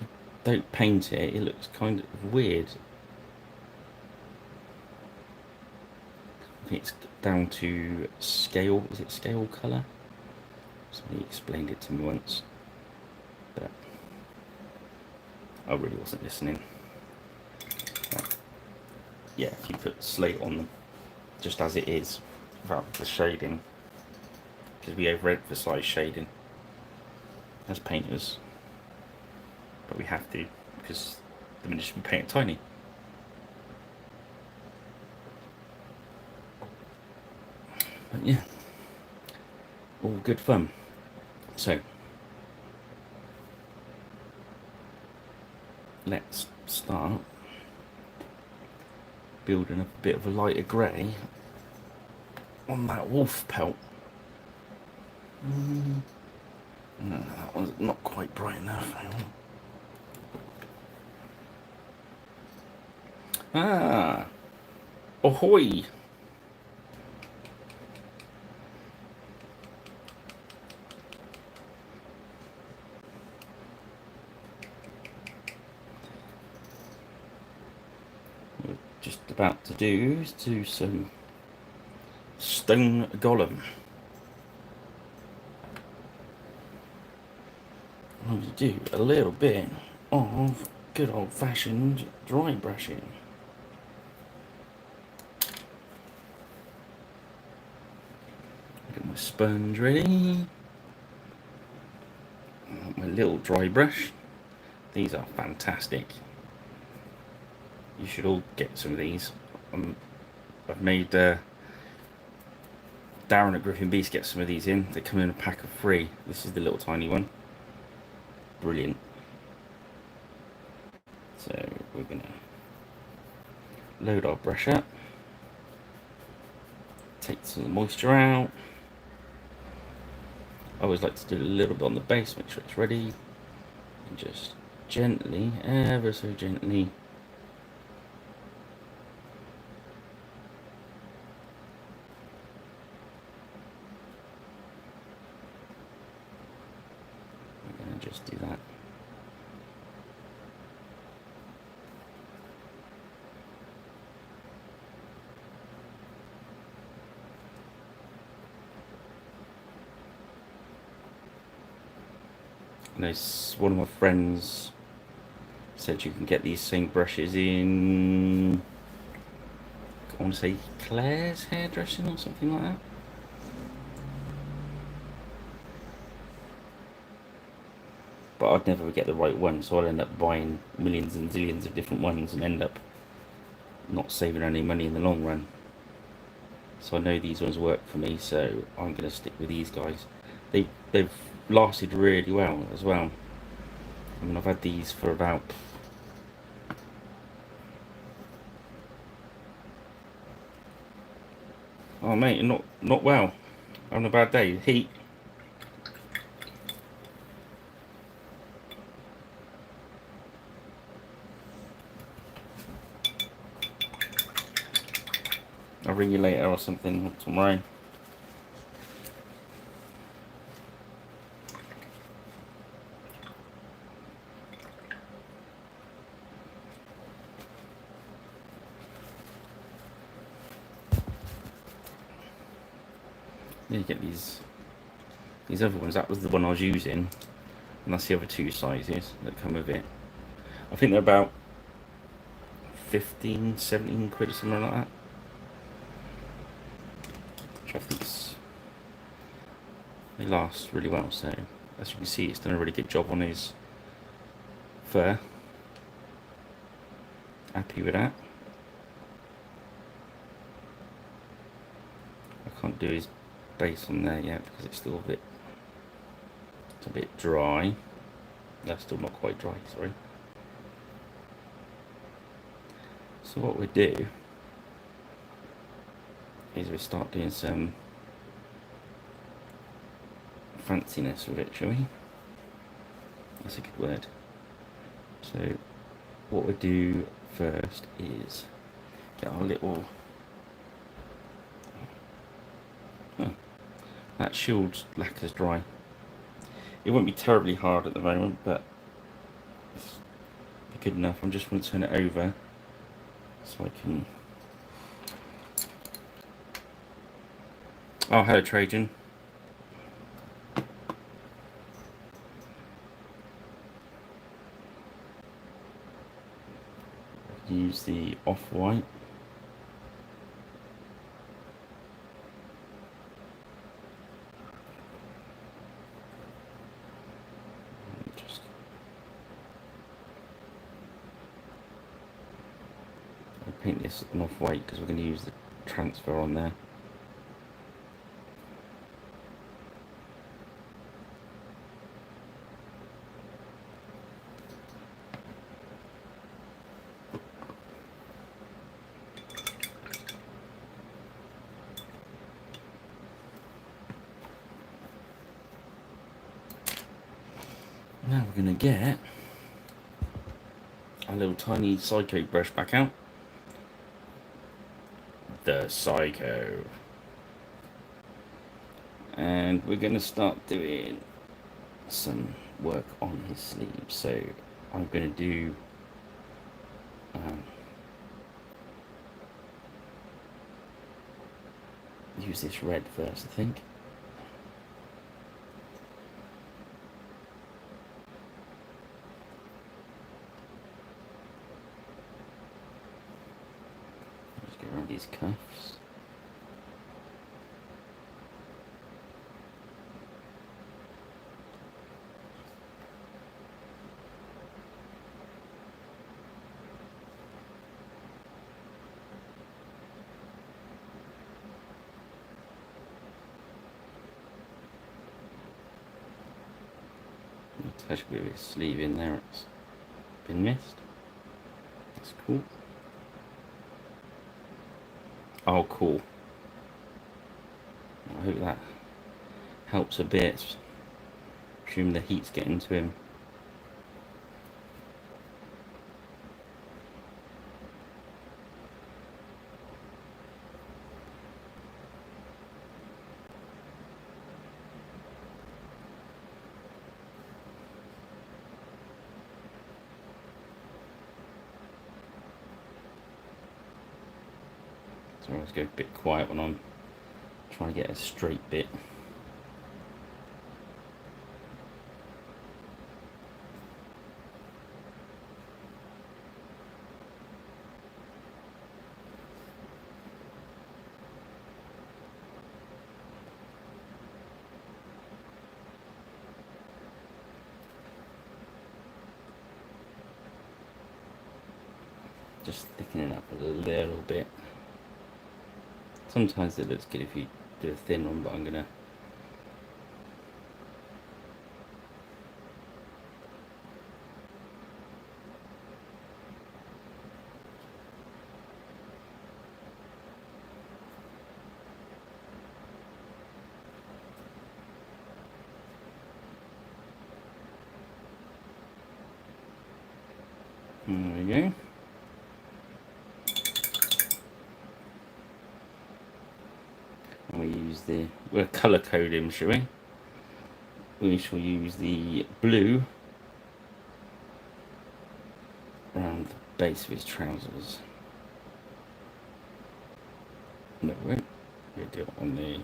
you don't paint it, it looks kind of weird. I think it's down to scale. Is it scale colour? Somebody explained it to me once, but I really wasn't listening. But yeah, if you put slate on them just as it is, without the shading, because we overemphasise shading as painters, but we have to because the miniatures we paint tiny. But yeah, all good fun. So let's start building up a bit of a lighter grey on that wolf pelt. No, that one's not quite bright enough. Ah, ahoy! What we're just about to do is do some stone golem. I'm going to do a little bit of good old-fashioned dry brushing. Get my sponge ready. My little dry brush. These are fantastic. You should all get some of these. I've made Darren at Griffin Beast get some of these in. They come in a pack of 3. This is the little tiny one. Brilliant. So we're going to load our brush up. Take some of the moisture out. I always like to do a little bit on the base, make sure it's ready. And just gently, ever so gently, we're going to just do that. And there's one of my friends said you can get these same brushes in, I want to say Claire's hairdressing or something like that. But I'd never get the right one, so I'd end up buying millions and zillions of different ones and end up not saving any money in the long run. So I know these ones work for me, so I'm going to stick with these guys. They've lasted really well as well. I mean, I've had these for about oh mate, not well. Having a bad day. Heat. I'll ring you later or something tomorrow. Yeah, you get these other ones. That was the one I was using, and that's the other 2 sizes that come with it. I think they're about 15, 17 quid or something like that. Which I think they last really well. So as you can see, it's done a really good job on his fur. Happy with that. I can't do his base on there yet because it's still a bit dry. That's still not quite dry, sorry. So what we do is we start doing some fanciness with it, shall we? That's a good word. So what we do first is get our little that shield lacquer's dry. It won't be terribly hard at the moment, but it's good enough. I'm just going to turn it over so I can Oh, hello, Trajan. Use the off-white. Just I'll paint this an off-white because we're going to use the transfer on there. Now we're going to get a little tiny Psycho brush back out. The Psycho. And we're going to start doing some work on his sleeve. So I'm going to do use this red first, I think. Just get around these cuffs. Attach a bit of his sleeve in there, it's been missed. That's cool. Oh, cool. I hope that helps a bit. Assume the heat's getting to him. So I always go a bit quiet when I'm trying to get a straight bit. Just thickening up a little bit. Sometimes it looks good if you do a thin one, but I'm gonna there we go. And we use we'll colour code him, shall we? We shall use the blue around the base of his trousers. No, we won't. We'll do it on the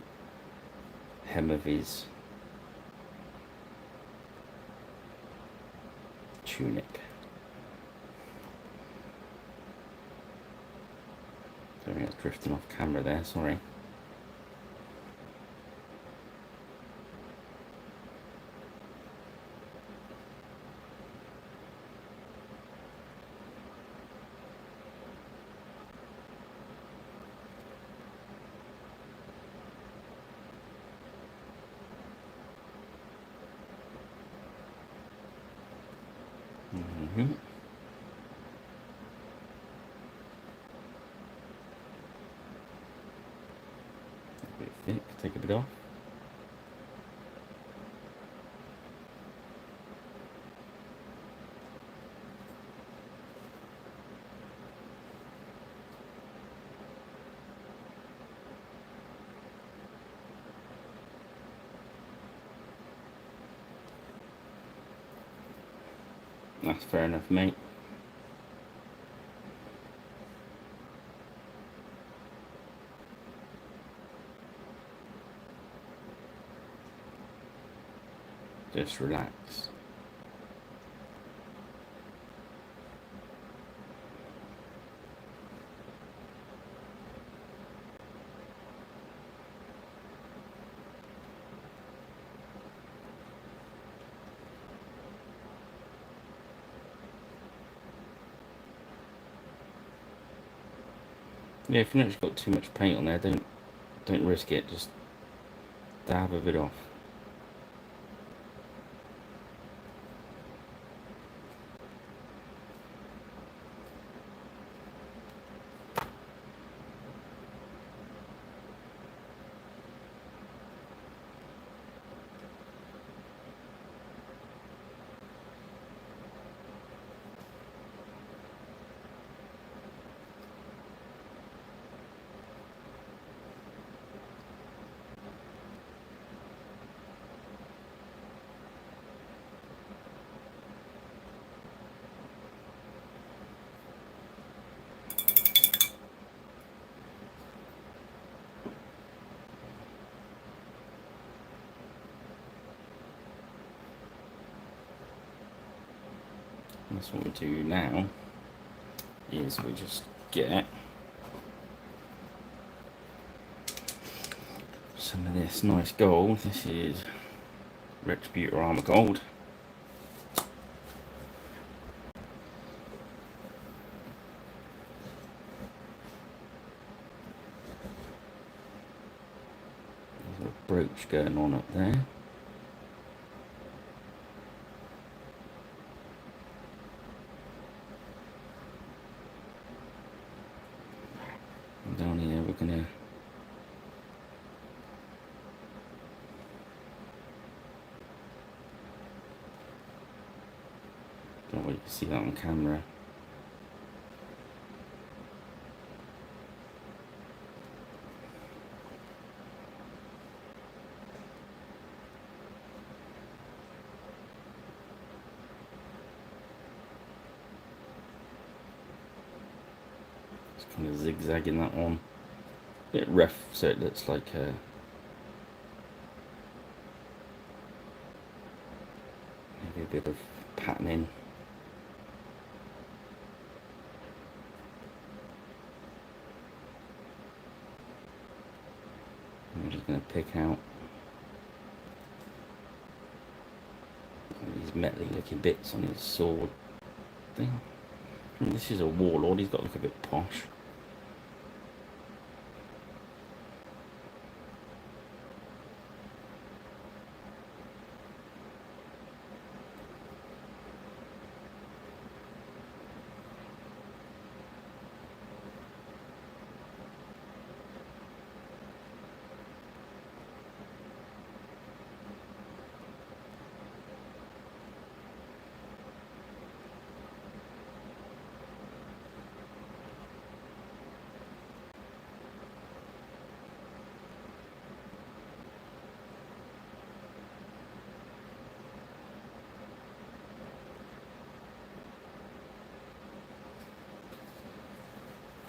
hem of his tunic. Sorry, it's drifting off camera there, sorry. Mm-hmm. A bit thick, take a bit off. That's fair enough, mate. just relax. Yeah, if you've not got too much paint on there, don't risk it. Just dab a bit off. That's what we do now, is we just get some of this nice gold. This is Retributor Armor Gold. There's a brooch going on up there. And down here we're gonna don't know if you can see that on camera. Just kind of zigzagging that on. A bit rough, so it looks like maybe a bit of patterning. I'm just going to pick out these metally looking bits on his sword thing. And this is a warlord, he's got to look a bit posh.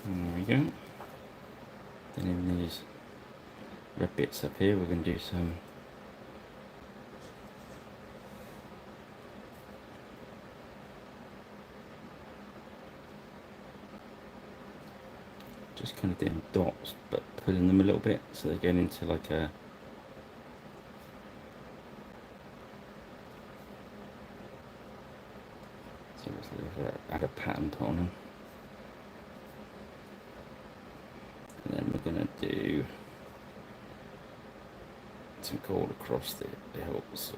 There we go. Then in these red bits up here, we're going to do some just kind of doing dots, but pulling them a little bit so they're going into like a add a pattern put on them. And then we're going to do some gold across the hilts,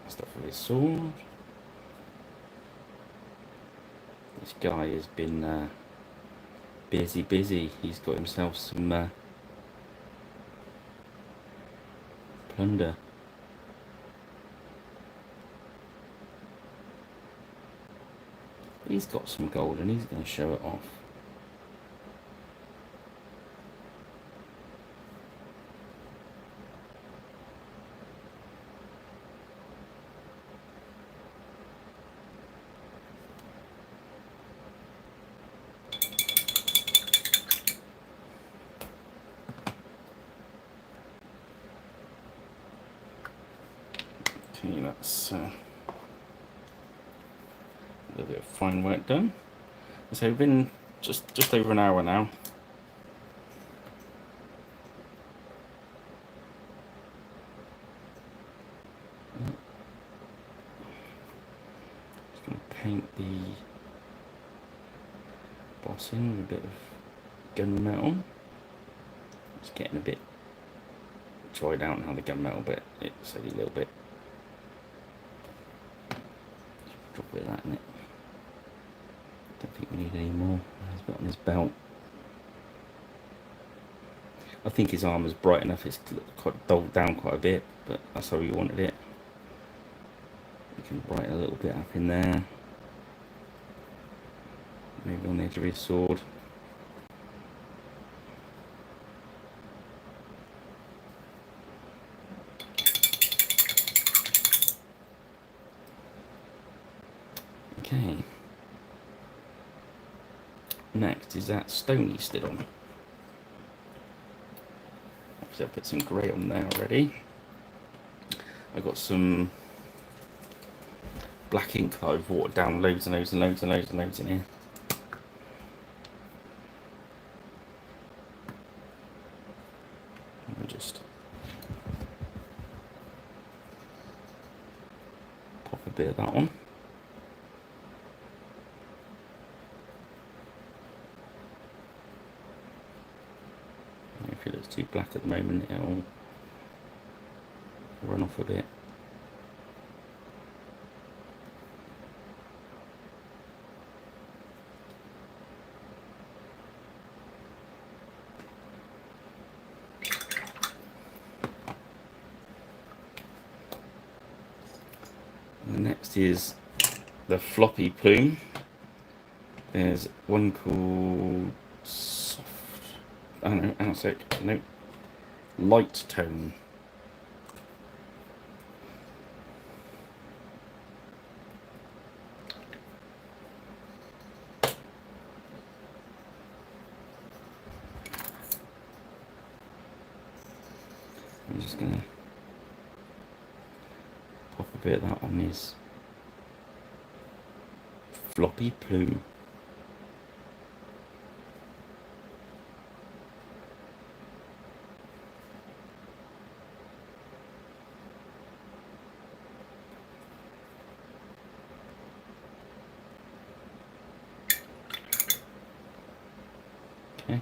stuff with his sword. This guy has been busy. He's got himself some plunder. He's got some gold and he's going to show it off. Okay, that's a little bit of fine work done. So we've been just over an hour now. Just going to paint the boss in with a bit of gunmetal. It's getting a bit dried out now, the gunmetal bit. It's only a little bit. Drop a bit of that in it. Don't think we need any more. He's got on his belt. I think his armour's bright enough. It's quite dulled down quite a bit, but that's how we wanted it. We can brighten a little bit up in there. Maybe on the edge of his sword. Okay. Next is that stone he stood on. Actually, I put some grey on there already. I got some black ink that I've watered down loads and loads and loads and loads and loads in here. I'll just pop a bit of that on. If it looks too black at the moment, it'll run off a bit. And the next is the floppy plume. There's one called soft. I don't know, hang on a sec. No, light tone. I'm just gonna pop a bit of that on his floppy plume. Okay,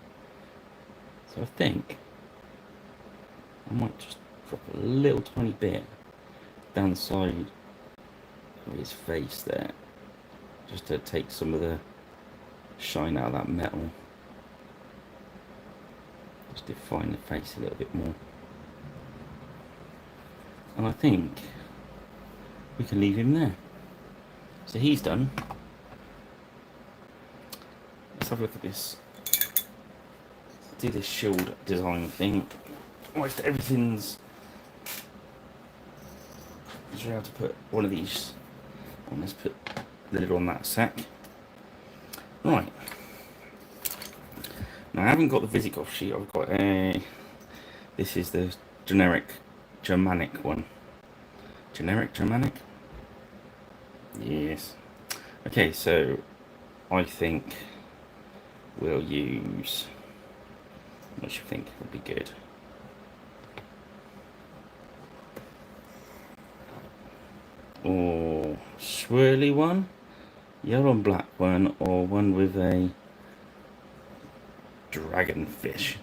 so I think I might just drop a little tiny bit down the side of his face there, just to take some of the shine out of that metal, just define the face a little bit more. And I think we can leave him there. So he's done. Let's have a look at this. Do this shield design thing. Almost everything's. I'm sure how to put one of these on. Let's put the lid on that sec. Right. Now I haven't got the Visigoth sheet. I've got a. This is the generic Germanic one. Generic Germanic? Yes. Okay, so I think we'll use. What do you think would be good? Or swirly one, yellow and black one, or one with a dragonfish.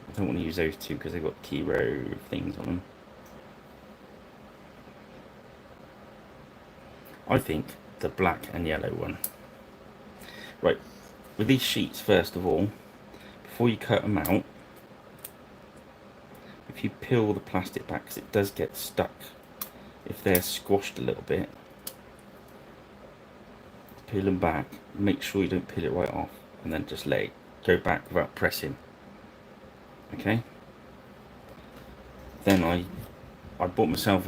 I don't want to use those two because they've got Kiro things on them. I think the black and yellow one. Right, with these sheets, first of all, before you cut them out, if you peel the plastic back, because it does get stuck if they're squashed a little bit, peel them back, make sure you don't peel it right off, and then just let it go back without pressing. Okay, then I bought myself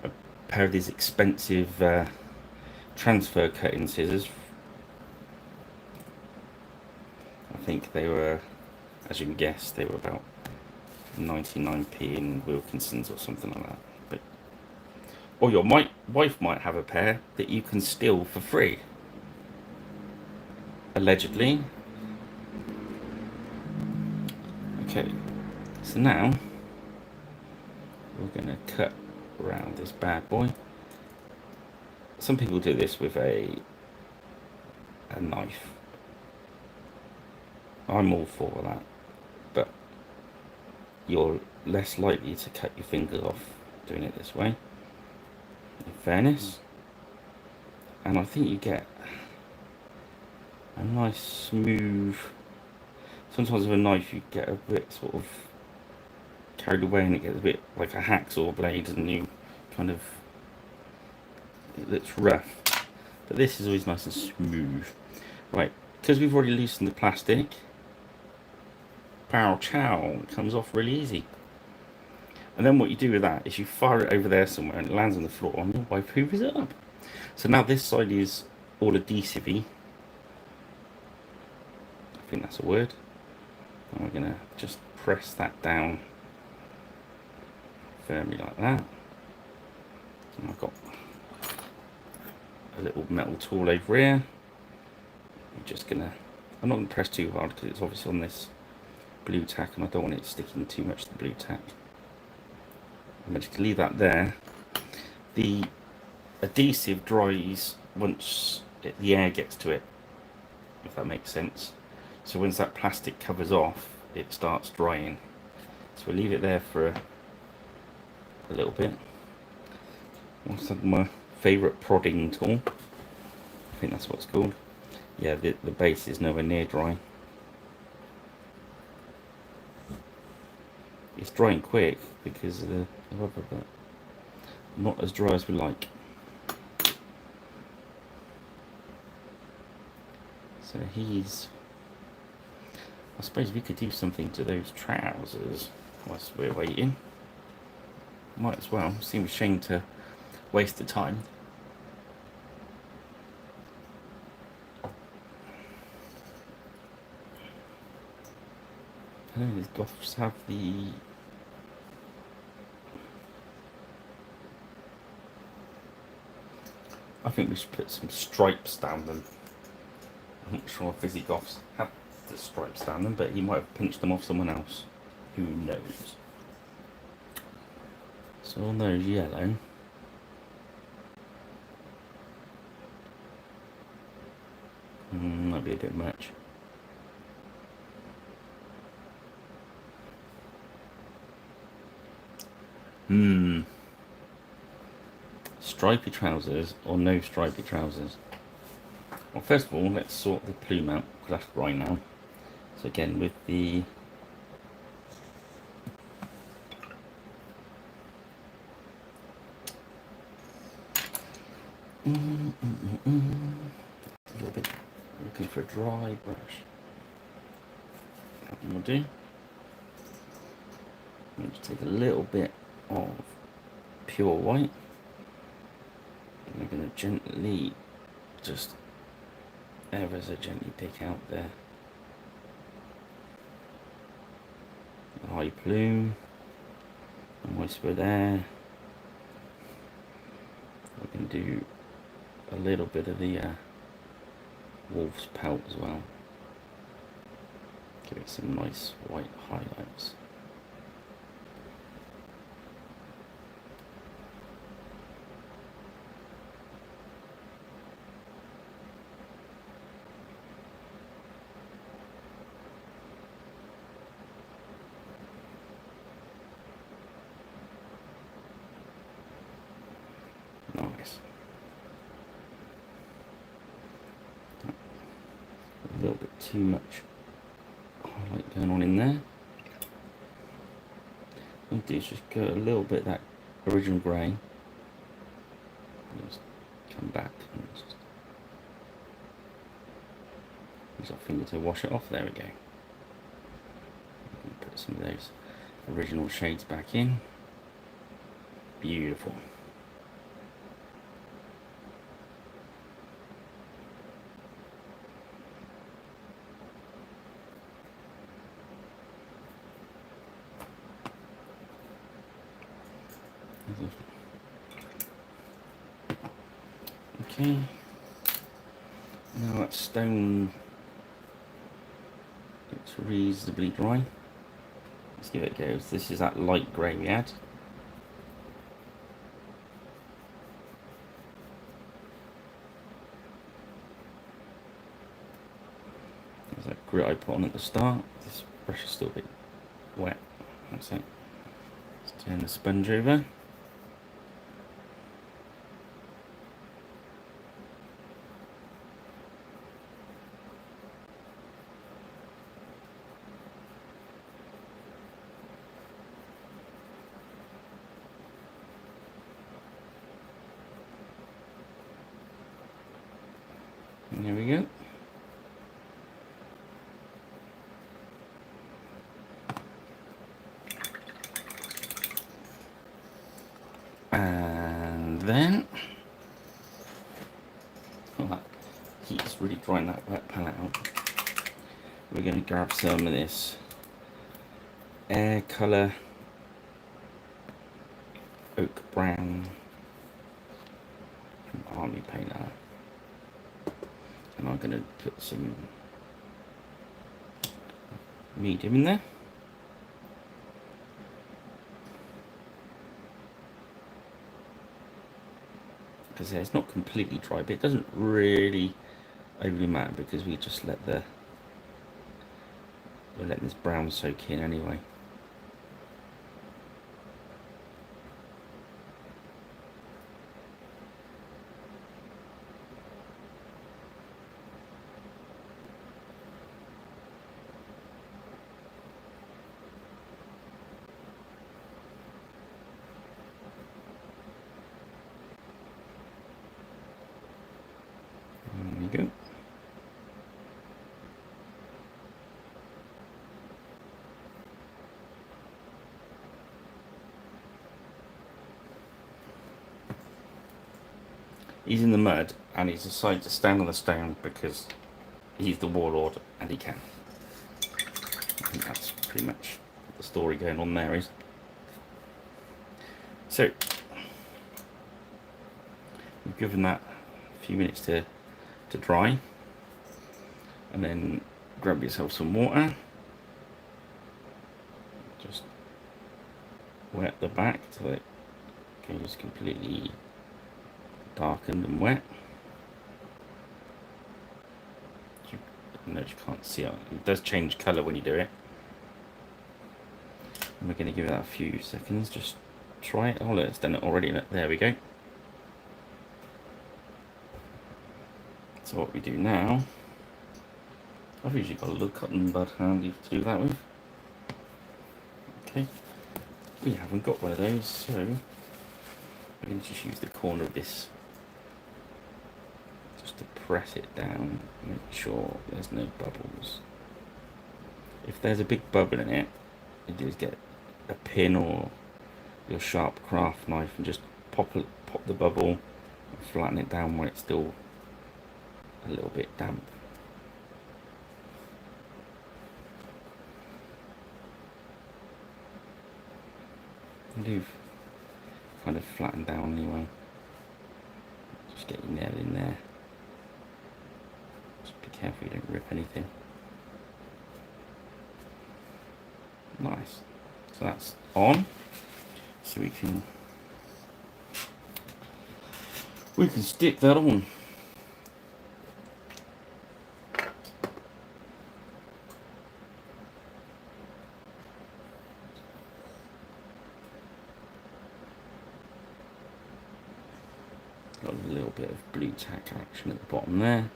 a pair of these expensive transfer cutting scissors. I think they were, as you can guess, they were about 99p in Wilkinson's or something like that. But or your wife might have a pair that you can steal for free, allegedly. Okay, so now we're going to cut around this bad boy. Some people do this with a knife. I'm all for that, but you're less likely to cut your finger off doing it this way, in fairness. And I think you get a nice smooth. Sometimes with a knife you get a bit sort of carried away and it gets a bit like a hacksaw blade, and you kind of, it looks rough. But this is always nice and smooth. Right, because we've already loosened the plastic, pow chow, it comes off really easy. And then what you do with that is you fire it over there somewhere and it lands on the floor and your wife hoovers it up. So now this side is all adhesive-y. I think that's a word. And we're going to just press that down firmly like that. And I've got a little metal tool over here. I'm just going to, I'm not going to press too hard because it's obviously on this blue tack and I don't want it sticking too much to the blue tack. I'm just going to leave that there. The adhesive dries once the air gets to it, if that makes sense. So once that plastic covers off, it starts drying. So we'll leave it there for a little bit. What's my favourite prodding tool? I think that's what it's called. Yeah, the base is nowhere near dry. It's drying quick because of the rubber, but not as dry as we like. So he's, I suppose we could do something to those trousers whilst we're waiting. Might as well. Seems a shame to waste the time. I know these goths have the I think we should put some stripes down them. I'm not sure if Visigoths have the stripes down them, but he might have pinched them off someone else. Who knows? So on those yellow, might be a bit much. Stripy trousers or no stripy trousers? Well, first of all, let's sort the plume out, because that's dry now. So again, with the a little bit, looking for a dry brush. That will do. I'm just take a little bit of pure white. And we're going to gently, just ever so gently pick out there. The high plume, and whisper there. We can do a little bit of the wolf's pelt as well. Give it some nice white highlights. Nice. A little bit too much highlight going on in there. What I'll do is just go a little bit that original grey. Just come back and just use our finger to wash it off. There we go. Put some of those original shades back in. Beautiful. Okay. Now that stone looks reasonably dry. Let's give it a go. This is that light grey we had. There's that grit I put on at the start. This brush is still a bit wet. That's it. Let's turn the sponge over. And there we go. And then, oh, that heat's really drying that wet palette out. We're going to grab some of this Air Colour Oak Brown from Army Painter. And I'm going to put some medium in there. Because it's not completely dry, but it doesn't really overly matter because we just let we're letting this brown soak in anyway. There we go. He's in the mud and he's decided to stand on the stone because he's the warlord and he can. I think that's pretty much what the story going on there is. So, we've given that a few minutes to dry, and then grab yourself some water, just wet the back till it goes completely darkened and wet. I know you can't see it, it does change colour when you do it. And we're going to give it that a few seconds, just try it. Oh look, it's done it already. There we go. So what we do now, I've usually got a little cotton bud handy to do that with. Okay, we haven't got one of those, so we're going to just use the corner of this just to press it down, make sure there's no bubbles. If there's a big bubble in it, you just get a pin or your sharp craft knife and just pop the bubble and flatten it down where it's still a little bit damp. And you've kind of flattened down anyway. Just get your nail in there. Just be careful you don't rip anything. Nice. So that's on. So we can stick that on. Got a little bit of blue tack action at the bottom there.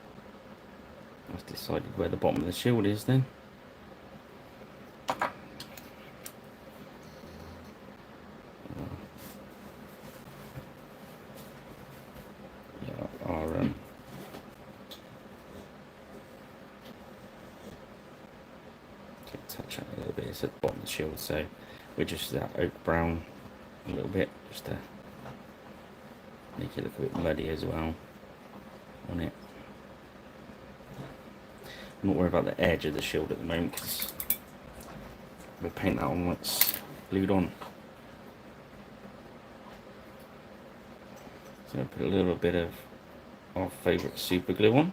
I've decided where the bottom of the shield is then. Touch on it a little bit. It's at the bottom of the shield, so we're just that oak brown a little bit, just to make it look a bit muddy as well on it. I'm not worried about the edge of the shield at the moment because we'll paint that on once it's glued on. So I put a little bit of our favourite super glue on.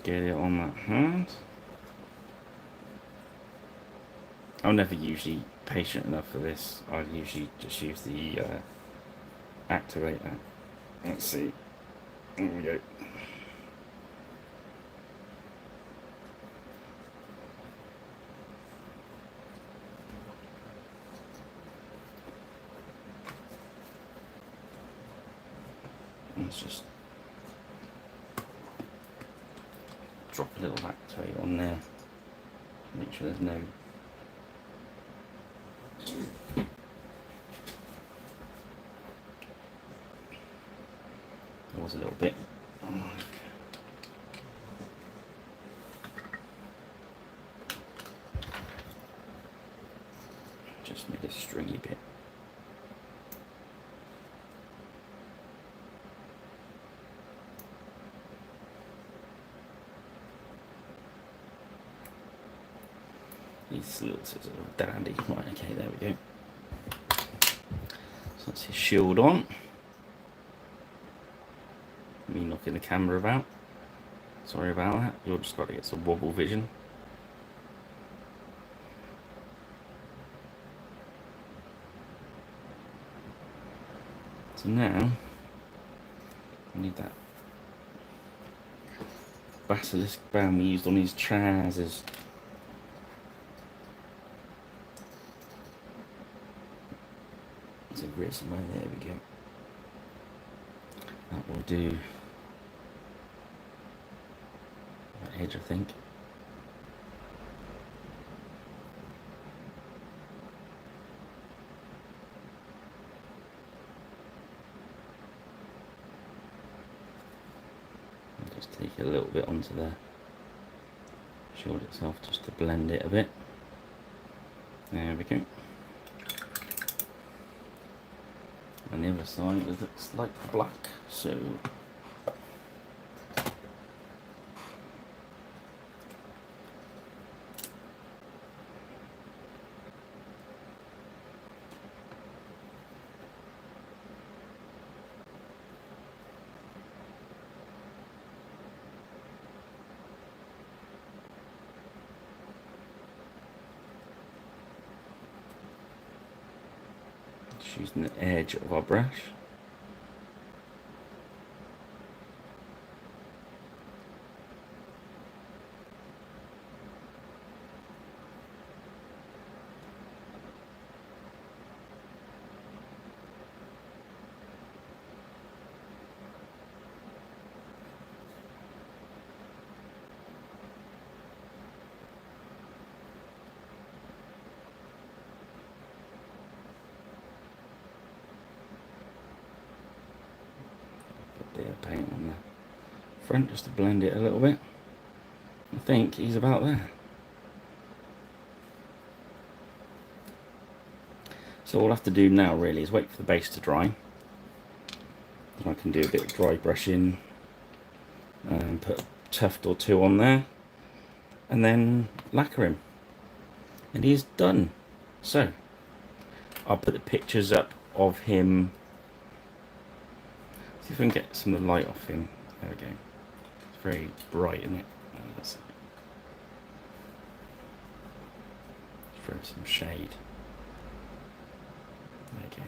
Get it on that hand. I'm never usually patient enough for this. I usually just use the activator. Let's see. There we go. Let's just drop a little activator on there. Make sure there's no. There was a little bit. Just made a stringy bit. These little scissors are dandy. Right, okay, there we go. So that's his shield on. Me knocking the camera about. Sorry about that. You're just got to get some wobble vision. So now I need that basilisk band we used on his trousers. There's a grit somewhere. There we go. That will do. That edge, I think. Just take a little bit onto the shield itself just to blend it a bit. There we go. And the other side looks like black, so just using the edge of our brush. Bit of paint on the front just to blend it a little bit. I think he's about there. So all I have to do now really is wait for the base to dry. Then I can do a bit of dry brushing and put a tuft or two on there and then lacquer him. And he's done. So I'll put the pictures up of him. See if we can get some of the light off him. There we go. It's very bright, isn't it? Let's throw some shade. There we go.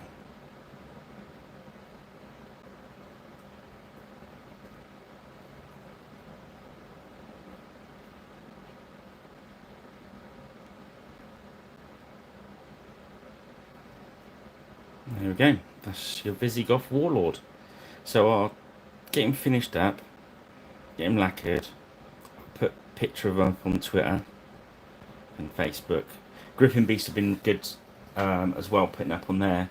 There we go. That's your Visigoth Warlord. So I'll get him finished up, get him lacquered, put a picture of him on Twitter and Facebook. Gripping Beasts have been good as well, putting up on their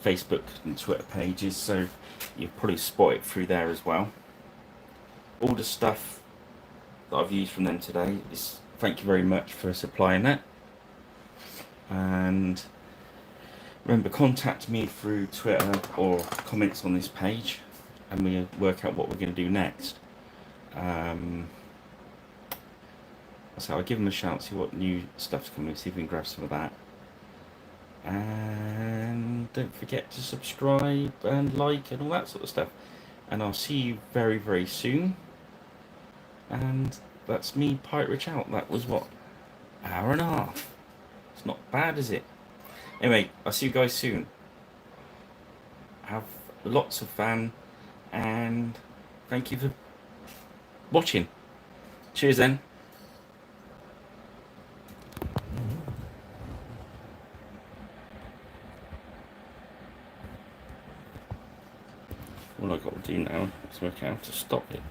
Facebook and Twitter pages, so you'll probably spot it through there as well. All the stuff that I've used from them today is thank you very much for supplying that. And remember, contact me through Twitter or comments on this page and we'll work out what we're going to do next. So I'll give them a shout, see what new stuff's coming, see if we can grab some of that. And don't forget to subscribe and like and all that sort of stuff. And I'll see you very, very soon. And that's me, Pirate Rich, out. That was what? Hour and a half. It's not bad, is it? Anyway, I'll see you guys soon. Have lots of fun, and thank you for watching. Cheers then. All I've got to do now is work out how to stop it.